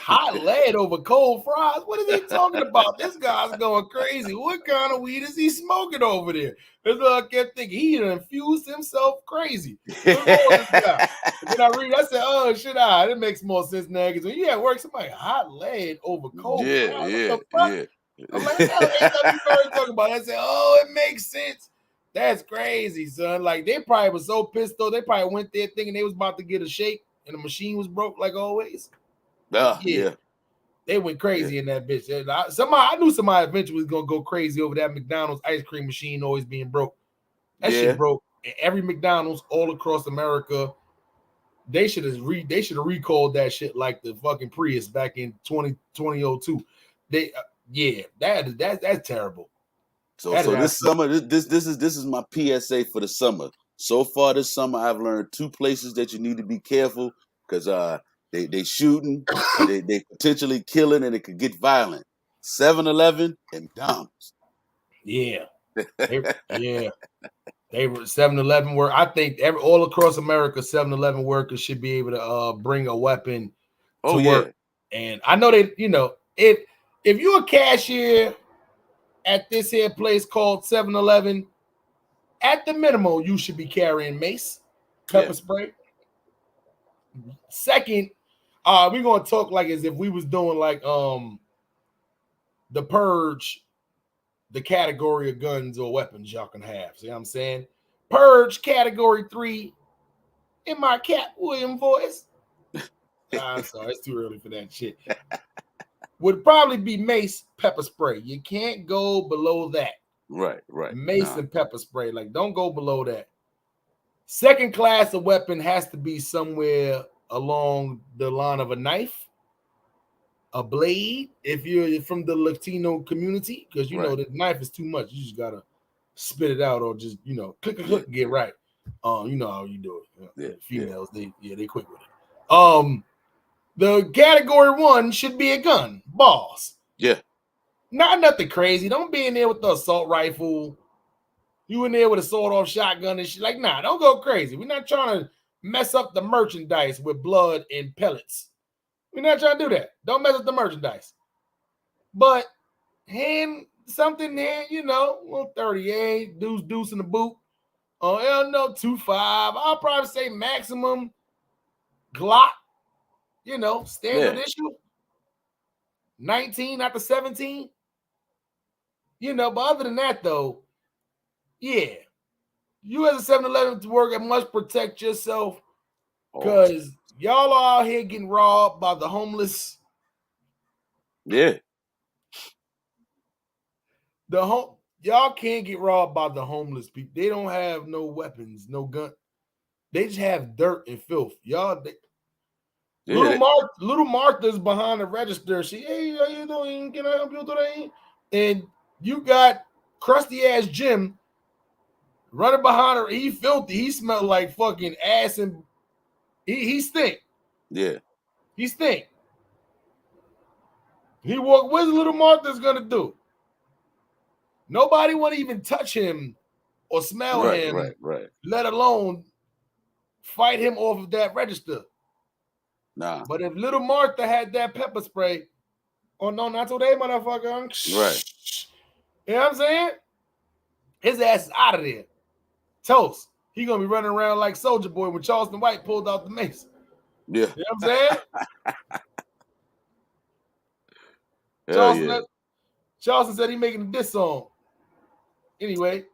[SPEAKER 1] Hot lead over cold fries? What is he talking about? This guy's going crazy. What kind of weed is he smoking over there? That's what I kept thinking. He infused himself crazy. What's wrong with this guy? And then I said, oh, shit, it makes more sense now. Because when you at work, somebody hot lead over cold fries. What the fuck? I'm like, that's talking about. I said, oh, it makes sense. That's crazy, son. Like, they probably was so pissed, though. They probably went there thinking they was about to get a shake, and the machine was broke, like always.
[SPEAKER 2] Yeah.
[SPEAKER 1] They went crazy in that bitch. I knew somebody eventually was going to go crazy over that McDonald's ice cream machine always being broke. That shit broke. And every McDonald's all across America, they should have recalled that shit like the fucking Prius back in 2002. That's terrible.
[SPEAKER 2] So this summer, this is my PSA for the summer. So far this summer, I've learned 2 places that you need to be careful because they shooting, they potentially killing, and it could get violent. 7-Eleven and McDonald's.
[SPEAKER 1] Yeah. They were 7-Eleven work. I think all across America, 7-Eleven workers should be able to bring a weapon to work. And I know that, if you're a cashier at this here place called 7-Eleven, at the minimum, you should be carrying mace, pepper spray. Second, we're gonna talk like as if we was doing like the Purge, the category of guns or weapons y'all can have. See what I'm saying? Purge category 3 in my Cat William voice. I'm sorry, it's too early for that shit. Would probably be mace, pepper spray. You can't go below that.
[SPEAKER 2] Right.
[SPEAKER 1] Mace and pepper spray. Like, don't go below that. Second class of weapon has to be somewhere along the line of a knife, a blade, if you're from the Latino community, because the knife is too much. You just gotta spit it out or just click, get right. You know how you do it. Females, they quick with it. The category 1 should be a gun, boss.
[SPEAKER 2] Yeah.
[SPEAKER 1] Not nothing crazy. Don't be in there with the assault rifle. You in there with a sawed-off shotgun and shit. Like, nah, don't go crazy. We're not trying to mess up the merchandise with blood and pellets. We're not trying to do that. Don't mess up the merchandise. But hand something there, little 38, deuce in the boot. 2.5. I'll probably say maximum Glock. Standard issue. 19 after 17. But other than that, though, yeah. You as a 7-Eleven worker must protect yourself because y'all are out here getting robbed by the homeless.
[SPEAKER 2] Yeah.
[SPEAKER 1] Y'all can't get robbed by the homeless people. They don't have no weapons, no gun. They just have dirt and filth. Y'all,
[SPEAKER 2] Yeah.
[SPEAKER 1] Little Martha's behind the register. She, hey, how you doing? Can I help you today? And you got crusty ass Jim running behind her. He filthy. He smelled like fucking ass and he stink.
[SPEAKER 2] Yeah.
[SPEAKER 1] He stink. He walked. What's little Martha's gonna do? Nobody want to even touch him or smell him,
[SPEAKER 2] right.
[SPEAKER 1] let alone fight him off of that register.
[SPEAKER 2] Nah.
[SPEAKER 1] But if little Martha had that pepper spray, oh no, not today, motherfucker.
[SPEAKER 2] Right.
[SPEAKER 1] You know what I'm saying? His ass is out of there. Toast. He gonna be running around like Soldier Boy when Charleston White pulled out the mace.
[SPEAKER 2] Yeah.
[SPEAKER 1] You know what I'm saying? Charleston said he making a diss song. Anyway,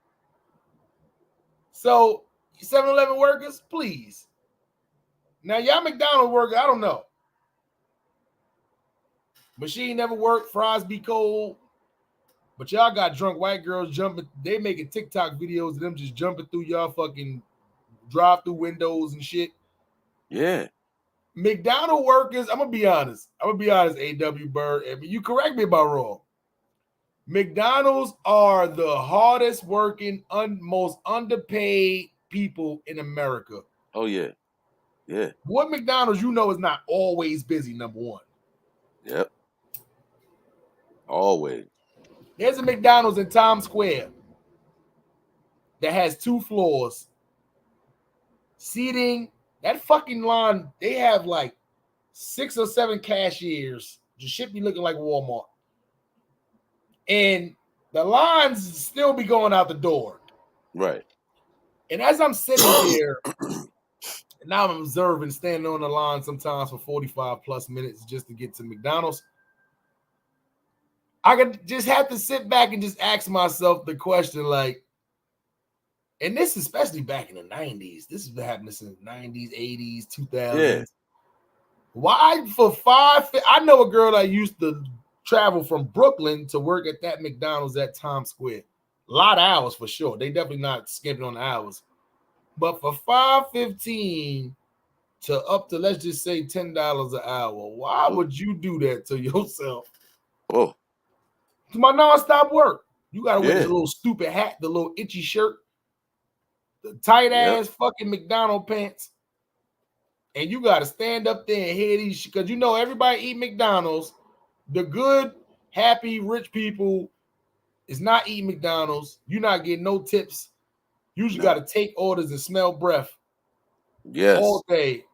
[SPEAKER 1] so 7-Eleven workers, please. Now, y'all McDonald's worker, I don't know. Machine never worked, fries be cold. But y'all got drunk white girls jumping. They making TikTok videos of them just jumping through y'all fucking drive-through windows and shit.
[SPEAKER 2] Yeah.
[SPEAKER 1] McDonald's workers, I'm gonna be honest, A.W. Byrd. I mean, you correct me if I'm wrong. McDonald's are the hardest working, most underpaid people in America.
[SPEAKER 2] Oh, yeah. Yeah.
[SPEAKER 1] What McDonald's you know is not always busy, number one.
[SPEAKER 2] Yep. Always.
[SPEAKER 1] There's a McDonald's in Times Square that has 2 floors. Seating, that fucking line, they have like 6 or 7 cashiers. The shit be looking like Walmart. And the lines still be going out the door.
[SPEAKER 2] Right.
[SPEAKER 1] And as I'm sitting here, and now I'm observing, standing on the line sometimes for 45 plus minutes just to get to McDonald's, I could just have to sit back and just ask myself the question, like, and this especially back in the 90s. This has happened in the 90s, 80s, 2000s.
[SPEAKER 2] Yeah.
[SPEAKER 1] Why for $5? I know a girl that used to travel from Brooklyn to work at that McDonald's at Times Square. A lot of hours for sure. They definitely not skipping on the hours. But for $5.15 to up to, let's just say, $10 an hour, why would you do that to yourself?
[SPEAKER 2] Oh.
[SPEAKER 1] To my nonstop work. You got to wear the little stupid hat, the little itchy shirt, the tight ass fucking McDonald's pants. And you got to stand up there and hear these, because you know everybody eat McDonald's. The good, happy, rich people is not eating McDonald's. You're not getting no tips. You usually got to take orders and smell breath.
[SPEAKER 2] Yes.
[SPEAKER 1] All day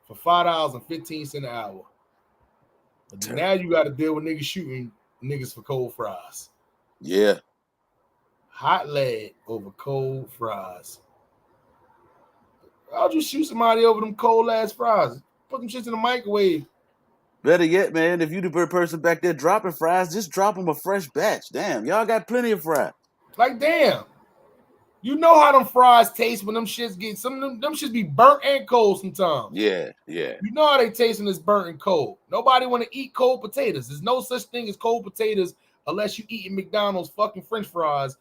[SPEAKER 1] for $5.15 an hour. But now you got to deal with niggas shooting niggas for cold fries.
[SPEAKER 2] Yeah.
[SPEAKER 1] Hot lead over cold fries. I'll just shoot somebody over them cold ass fries. Put them shits in the microwave.
[SPEAKER 2] Better yet, man, if you the person back there dropping fries, just drop them a fresh batch. Damn, y'all got plenty of fries.
[SPEAKER 1] Like, damn. You know how them fries taste when them shits get, some of them shits be burnt and cold sometimes.
[SPEAKER 2] Yeah, yeah.
[SPEAKER 1] You know how they taste when it's burnt and cold. Nobody want to eat cold potatoes. There's no such thing as cold potatoes unless you eating McDonald's fucking French fries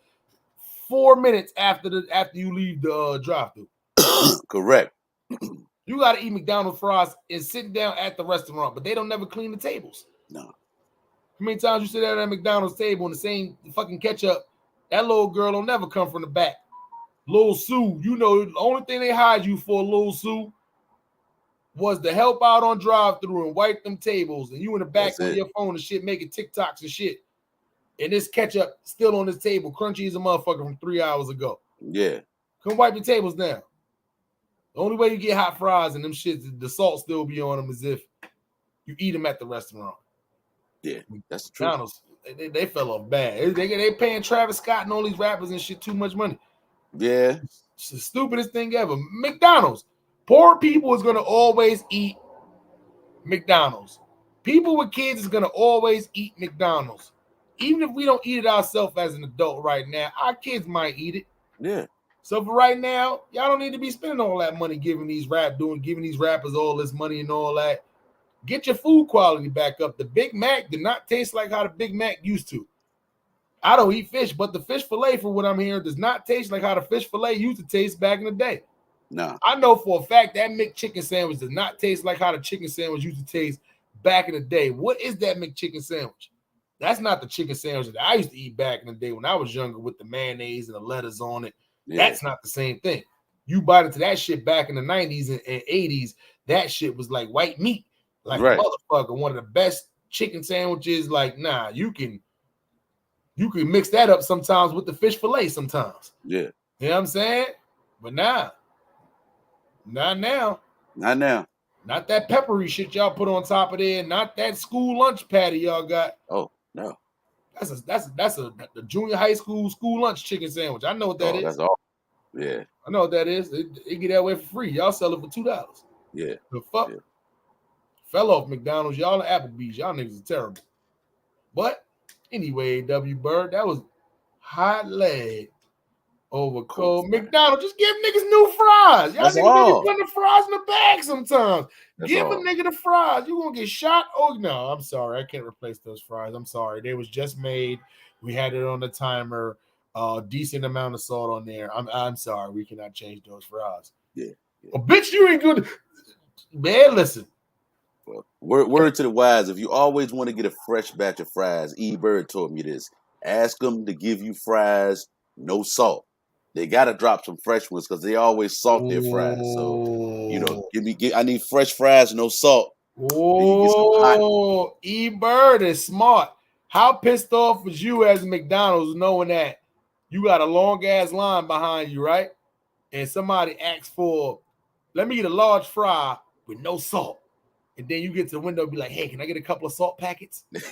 [SPEAKER 1] 4 minutes after you leave the drive-thru.
[SPEAKER 2] Correct.
[SPEAKER 1] You got to eat McDonald's fries and sit down at the restaurant, but they don't never clean the tables.
[SPEAKER 2] No.
[SPEAKER 1] How many times you sit down at a McDonald's table and the same fucking ketchup, that little girl don't never come from the back. Lil Sue, you know, the only thing they hired you for, Lil Sue, was to help out on drive-thru and wipe them tables, and you in the back on your phone and shit, making TikToks and shit. And this ketchup still on this table, crunchy as a motherfucker from 3 hours ago.
[SPEAKER 2] Yeah.
[SPEAKER 1] Come wipe your tables down. The only way you get hot fries and them shits, the salt still be on them as if you eat them at the restaurant.
[SPEAKER 2] Yeah, that's the truth.
[SPEAKER 1] They fell off bad. They paying Travis Scott and all these rappers and shit too much money.
[SPEAKER 2] Yeah.
[SPEAKER 1] It's the stupidest thing ever. McDonald's. Poor people is going to always eat McDonald's. People with kids is going to always eat McDonald's. Even if we don't eat it ourselves as an adult right now, our kids might eat it.
[SPEAKER 2] Yeah.
[SPEAKER 1] So for right now, y'all don't need to be spending all that money giving these rappers all this money and all that. Get your food quality back up. The Big Mac did not taste like how the Big Mac used to. I don't eat fish, but the fish fillet, for what I'm hearing, does not taste like how the fish fillet used to taste back in the day.
[SPEAKER 2] Nah.
[SPEAKER 1] I know for a fact that McChicken sandwich does not taste like how the chicken sandwich used to taste back in the day. What is that McChicken sandwich? That's not the chicken sandwich that I used to eat back in the day when I was younger with the mayonnaise and the lettuce on it. Yeah. That's not the same thing. You bite into that shit back in the 90s and 80s, that shit was like white meat, like a motherfucker. One of the best chicken sandwiches. Like, nah, you can mix that up sometimes with the fish fillet sometimes.
[SPEAKER 2] Yeah.
[SPEAKER 1] You know what I'm saying? But nah. Not now.
[SPEAKER 2] Not now.
[SPEAKER 1] Not that peppery shit y'all put on top of there. Not that school lunch patty y'all got.
[SPEAKER 2] Oh, no.
[SPEAKER 1] That's the junior high school lunch chicken sandwich. I know what that is.
[SPEAKER 2] That's all. Yeah.
[SPEAKER 1] I know what that is. It get that way for free. Y'all sell it for $2.
[SPEAKER 2] Yeah.
[SPEAKER 1] The fuck? Yeah. Fell off McDonald's. Y'all and Applebee's. Y'all niggas are terrible. But anyway, W Byrd, that was hot leg over cold. McDonald's, just give niggas new fries. Y'all niggas be putting the fries in the bag sometimes. Give a nigga the fries. You gonna get shot? Oh no, I'm sorry. I can't replace those fries. I'm sorry. They was just made. We had it on the timer. Decent amount of salt on there. I'm sorry. We cannot change those fries.
[SPEAKER 2] Yeah.
[SPEAKER 1] Oh, bitch, you ain't good. Man, listen.
[SPEAKER 2] Well, word to the wise. If you always want to get a fresh batch of fries, Byrd told me this. Ask them to give you fries, no salt. They gotta drop some fresh ones because they always salt their fries. So I need fresh fries, no salt.
[SPEAKER 1] Oh, Byrd is smart. How pissed off was you as McDonald's knowing that you got a long ass line behind you, right? And somebody asks for, let me get a large fry with no salt. And then you get to the window and be like, hey, can I get a couple of salt packets? Let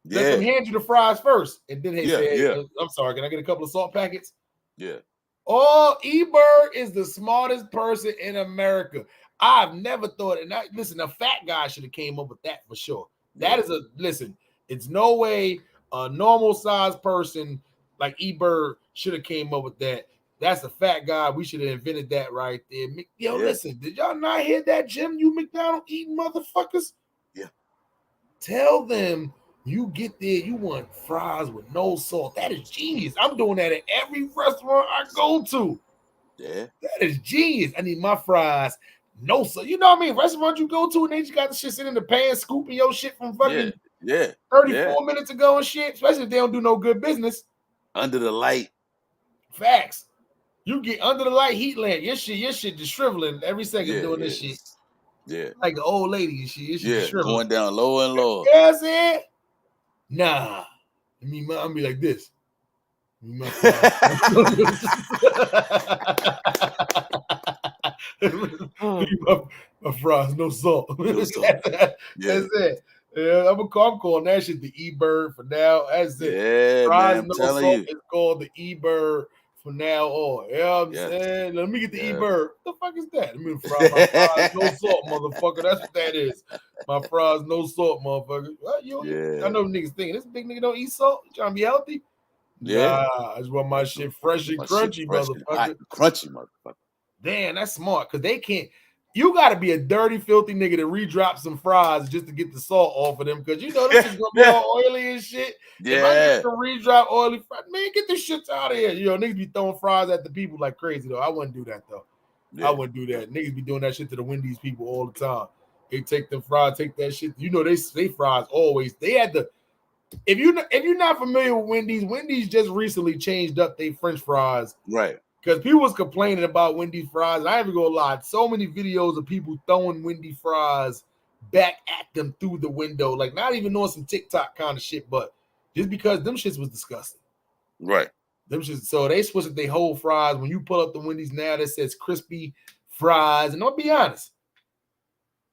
[SPEAKER 1] them hand you the fries first. And then they say, I'm sorry, can I get a couple of salt packets?
[SPEAKER 2] Yeah.
[SPEAKER 1] Oh, Byrd is the smartest person in America. I've never thought it. Listen, a fat guy should have came up with that for sure. That is it's no way a normal sized person like Byrd should have came up with that. That's a fat guy. We should have invented that right there. Yo, listen, did y'all not hear that, Jim? You McDonald's eating motherfuckers?
[SPEAKER 2] Yeah.
[SPEAKER 1] Tell them you get there, you want fries with no salt. That is genius. I'm doing that at every restaurant I go to.
[SPEAKER 2] Yeah.
[SPEAKER 1] That is genius. I need my fries. No salt. You know what I mean? Restaurant you go to and they just got the shit sitting in the pan, scooping your shit from fucking 34 minutes ago and shit. Especially if they don't do no good business.
[SPEAKER 2] Under the light.
[SPEAKER 1] Facts. You get under the light heat lamp. Your shit just shriveling every second doing this shit.
[SPEAKER 2] Yeah.
[SPEAKER 1] Like an old lady and shit. Your shit
[SPEAKER 2] going down lower and lower.
[SPEAKER 1] You know what I'm saying? Nah. I'll be like this. My fries, no salt. That's it. Yeah, I'm calling that shit the Byrd for now. That's it.
[SPEAKER 2] Yeah,
[SPEAKER 1] fries,
[SPEAKER 2] man, I'm
[SPEAKER 1] no
[SPEAKER 2] telling
[SPEAKER 1] salt
[SPEAKER 2] you.
[SPEAKER 1] is called the Byrd from now on. You know what I'm saying? Let me get the Byrd. What the fuck is that? My fries, no salt, motherfucker. That's what that is. My fries, no salt, motherfucker. I know niggas thinking this big nigga don't eat salt. You trying to be healthy?
[SPEAKER 2] Yeah.
[SPEAKER 1] Nah, I just want my shit fresh and crunchy, motherfucker.
[SPEAKER 2] Crunchy, motherfucker.
[SPEAKER 1] Damn, that's smart because they can't. You got to be a dirty, filthy nigga to re-drop some fries just to get the salt off of them because you know this is gonna be all oily and shit.
[SPEAKER 2] Yeah.
[SPEAKER 1] If I get to re-drop oily fries, man, get this shit out of here. You know, niggas be throwing fries at the people like crazy though. I wouldn't do that though. I wouldn't do that. Niggas be doing that shit to the Wendy's people all the time. They take them fries, take that shit. You know, they fries always. They had the. If you're not familiar with Wendy's just recently changed up their French fries.
[SPEAKER 2] Right.
[SPEAKER 1] Because people was complaining about Wendy's fries. And I ain't even gonna lie. So many videos of people throwing Wendy's fries back at them through the window. Like not even on some TikTok kind of shit, but just because them shits was disgusting.
[SPEAKER 2] Right.
[SPEAKER 1] Them shits. So they switched their whole fries. When you pull up the Wendy's now, that says crispy fries. And I'll be honest.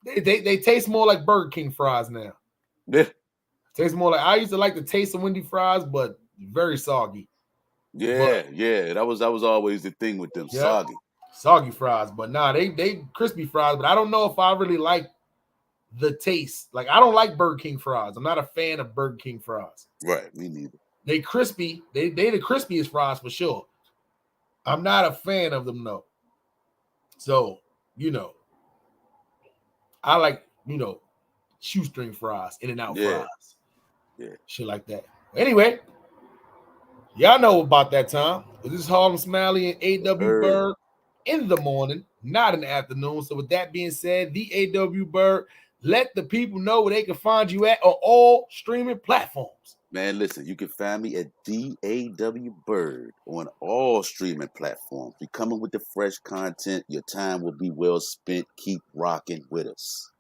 [SPEAKER 1] They taste more like Burger King fries now.
[SPEAKER 2] Yeah.
[SPEAKER 1] Tastes more like I used to like the taste of Wendy's fries, but very soggy.
[SPEAKER 2] Yeah, that was always the thing with them,
[SPEAKER 1] soggy fries. But nah, they crispy fries. But I don't know if I really like the taste. Like I don't like Burger King fries. I'm not a fan of Burger King fries.
[SPEAKER 2] Right, me neither.
[SPEAKER 1] They crispy. They the crispiest fries for sure. I'm not a fan of them though. So I like shoestring fries, In-N-Out fries.
[SPEAKER 2] Yeah.
[SPEAKER 1] Shit like that. Anyway, Y'all know about that time. This is Harlem Smiley and A.W. Byrd in the morning, not in the afternoon. So with that being said, the A.W. Byrd, let the people know where they can find you at on all streaming platforms.
[SPEAKER 2] Man, listen, you can find me at DAW Byrd on all streaming platforms. We coming with the fresh content. Your time will be well spent. Keep rocking with us.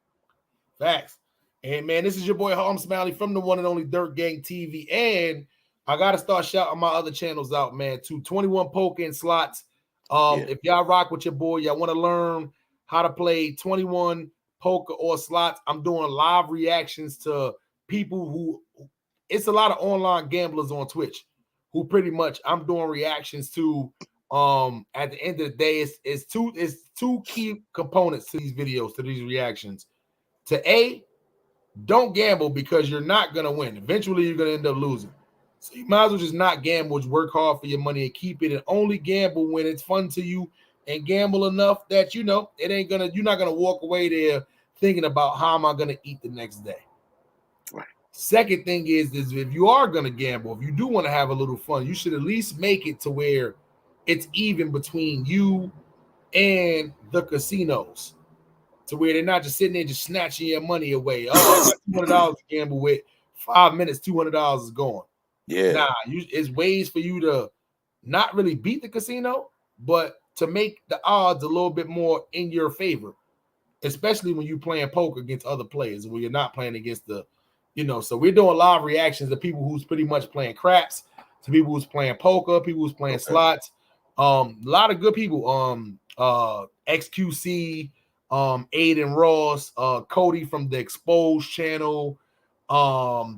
[SPEAKER 1] Facts. And man, this is your boy Harlem Smiley from the one and only Dirt Gang TV. And I gotta start shouting my other channels out, man. To 21 Poker and Slots. If y'all rock with your boy, y'all want to learn how to play 21 Poker or slots, I'm doing live reactions to people who. It's a lot of online gamblers on Twitch who pretty much I'm doing reactions to. At the end of the day, it's two key components to these videos, to these reactions. To don't gamble because you're not gonna win. Eventually, you're gonna end up losing. So you might as well just not gamble, just work hard for your money and keep it, and only gamble when it's fun to you, and gamble enough that you're not gonna walk away there thinking about how am I gonna eat the next day.
[SPEAKER 2] Right.
[SPEAKER 1] Second thing is if you are gonna gamble, if you do want to have a little fun, you should at least make it to where it's even between you and the casinos, to where they're not just sitting there just snatching your money away. Oh, I got $200 to gamble with. 5 minutes, $200 is gone.
[SPEAKER 2] Yeah.
[SPEAKER 1] Nah, it's ways for you to not really beat the casino, but to make the odds a little bit more in your favor, especially when you're playing poker against other players, where you're not playing against the, so we're doing live reactions to people who's pretty much playing craps, to people who's playing poker, people who's playing slots. A lot of good people. XQC, Aiden Ross, Cody from the Exposed channel,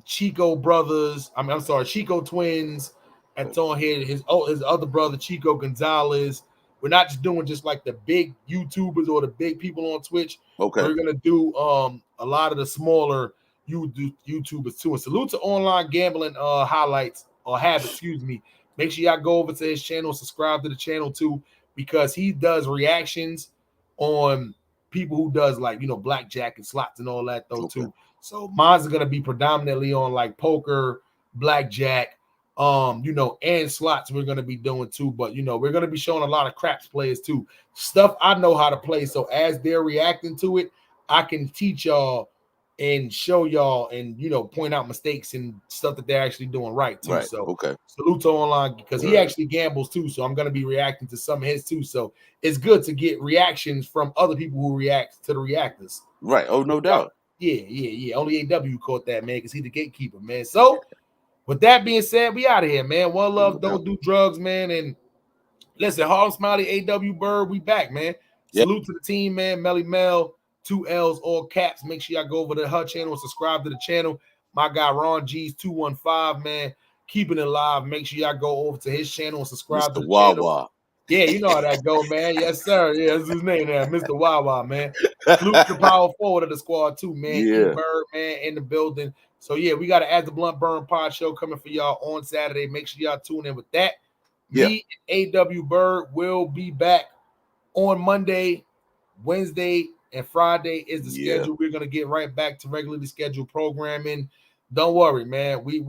[SPEAKER 1] Chico Brothers. I'm sorry, Chico Twins. That's on here. His other brother, Chico Gonzalez. We're not just doing just like the big YouTubers or the big people on Twitch.
[SPEAKER 2] Okay.
[SPEAKER 1] We're gonna do a lot of the smaller YouTubers too. And salute to Online Gambling Highlights or Habits, excuse me. Make sure y'all go over to his channel, subscribe to the channel too, because he does reactions on people who does like blackjack and slots and all that though too. So mine's gonna be predominantly on like poker, blackjack, and slots we're gonna be doing too. But we're gonna be showing a lot of craps players too. Stuff I know how to play. So as they're reacting to it, I can teach y'all and show y'all and point out mistakes and stuff that they're actually doing right too.
[SPEAKER 2] Right.
[SPEAKER 1] So salute to Online, because he actually gambles too. So I'm gonna be reacting to some of his too. So it's good to get reactions from other people who react to the reactors.
[SPEAKER 2] Right. Oh, no doubt.
[SPEAKER 1] Yeah. Only AW caught that, man, because he's the gatekeeper, man. So with that being said, we out of here, man. One love, don't do drugs, man. And listen, Harlem Smiley, AW Byrd, we back, man. Salute to the team, man. Melly Mel, 2 L's, all caps. Make sure y'all go over to her channel and subscribe to the channel. My guy Ron G's 215, man, keeping it live. Make sure y'all go over to his channel and subscribe to the channel. Yeah, you know how that go, man. Yes, sir. Yeah, that's his name there, Mr. Wawa, man. Salute the power forward of the squad too, man.
[SPEAKER 2] Yeah.
[SPEAKER 1] Byrd, man, in the building. So yeah, we got an As the Blunt Burn Pod show coming for y'all on Saturday. Make sure y'all tune in with that. Me and AW Byrd will be back on Monday, Wednesday, and Friday is the schedule. We're gonna get right back to regularly scheduled programming. Don't worry, man. We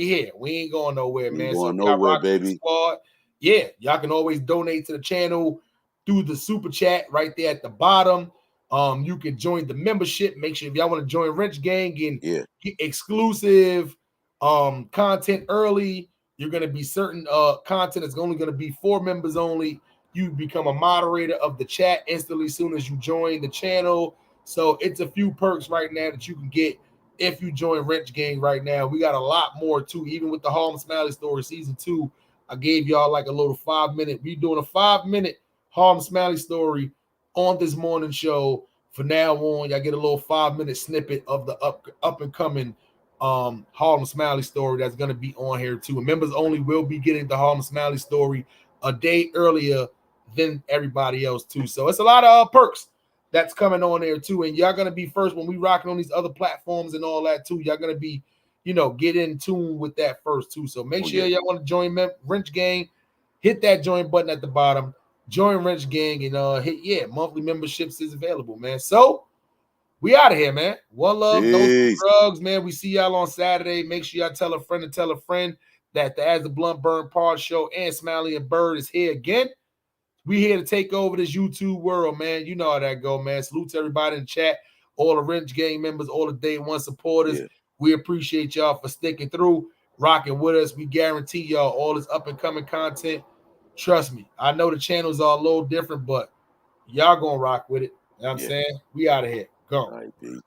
[SPEAKER 1] here. We ain't going nowhere, man.
[SPEAKER 2] Going nowhere, baby.
[SPEAKER 1] Squad, yeah, y'all can always donate to the channel through the super chat right there at the bottom. You can join the membership. Make sure if y'all want to join Wrench Gang and get exclusive content early, you're gonna be certain content is only gonna be for members only. You become a moderator of the chat instantly as soon as you join the channel. So it's a few perks right now that you can get if you join Wrench Gang right now. We got a lot more too, even with the Harlem Smiley Story Season 2. I gave y'all like a little 5-minute. We doing a 5-minute Harlem Smiley Story on this morning show. From now on, y'all get a little 5-minute snippet of the up and coming Harlem Smiley Story that's going to be on here too. And members only will be getting the Harlem Smiley Story a day earlier than everybody else too. So it's a lot of perks that's coming on there too. And y'all gonna be first when we rocking on these other platforms and all that too. Y'all gonna be, get in tune with that first too. So make sure y'all want to join Wrench Gang. Hit that join button at the bottom. Join Wrench Gang and hit monthly memberships is available, man. So we out of here, man. One love, no drugs, man. We see y'all on Saturday. Make sure y'all tell a friend to tell a friend. that the As the Blunt Burn Pod show and Smiley and Byrd is here again. We here to take over this YouTube world, man. You know how that go, man. Salute to everybody in the chat, all the Wrench Gang members, all the Day One supporters.
[SPEAKER 2] Yeah.
[SPEAKER 1] We appreciate y'all for sticking through, rocking with us. We guarantee y'all all this up-and-coming content. Trust me, I know the channels are a little different, but y'all gonna rock with it. You know what I'm saying? We out of here. Go.
[SPEAKER 2] All right, peace.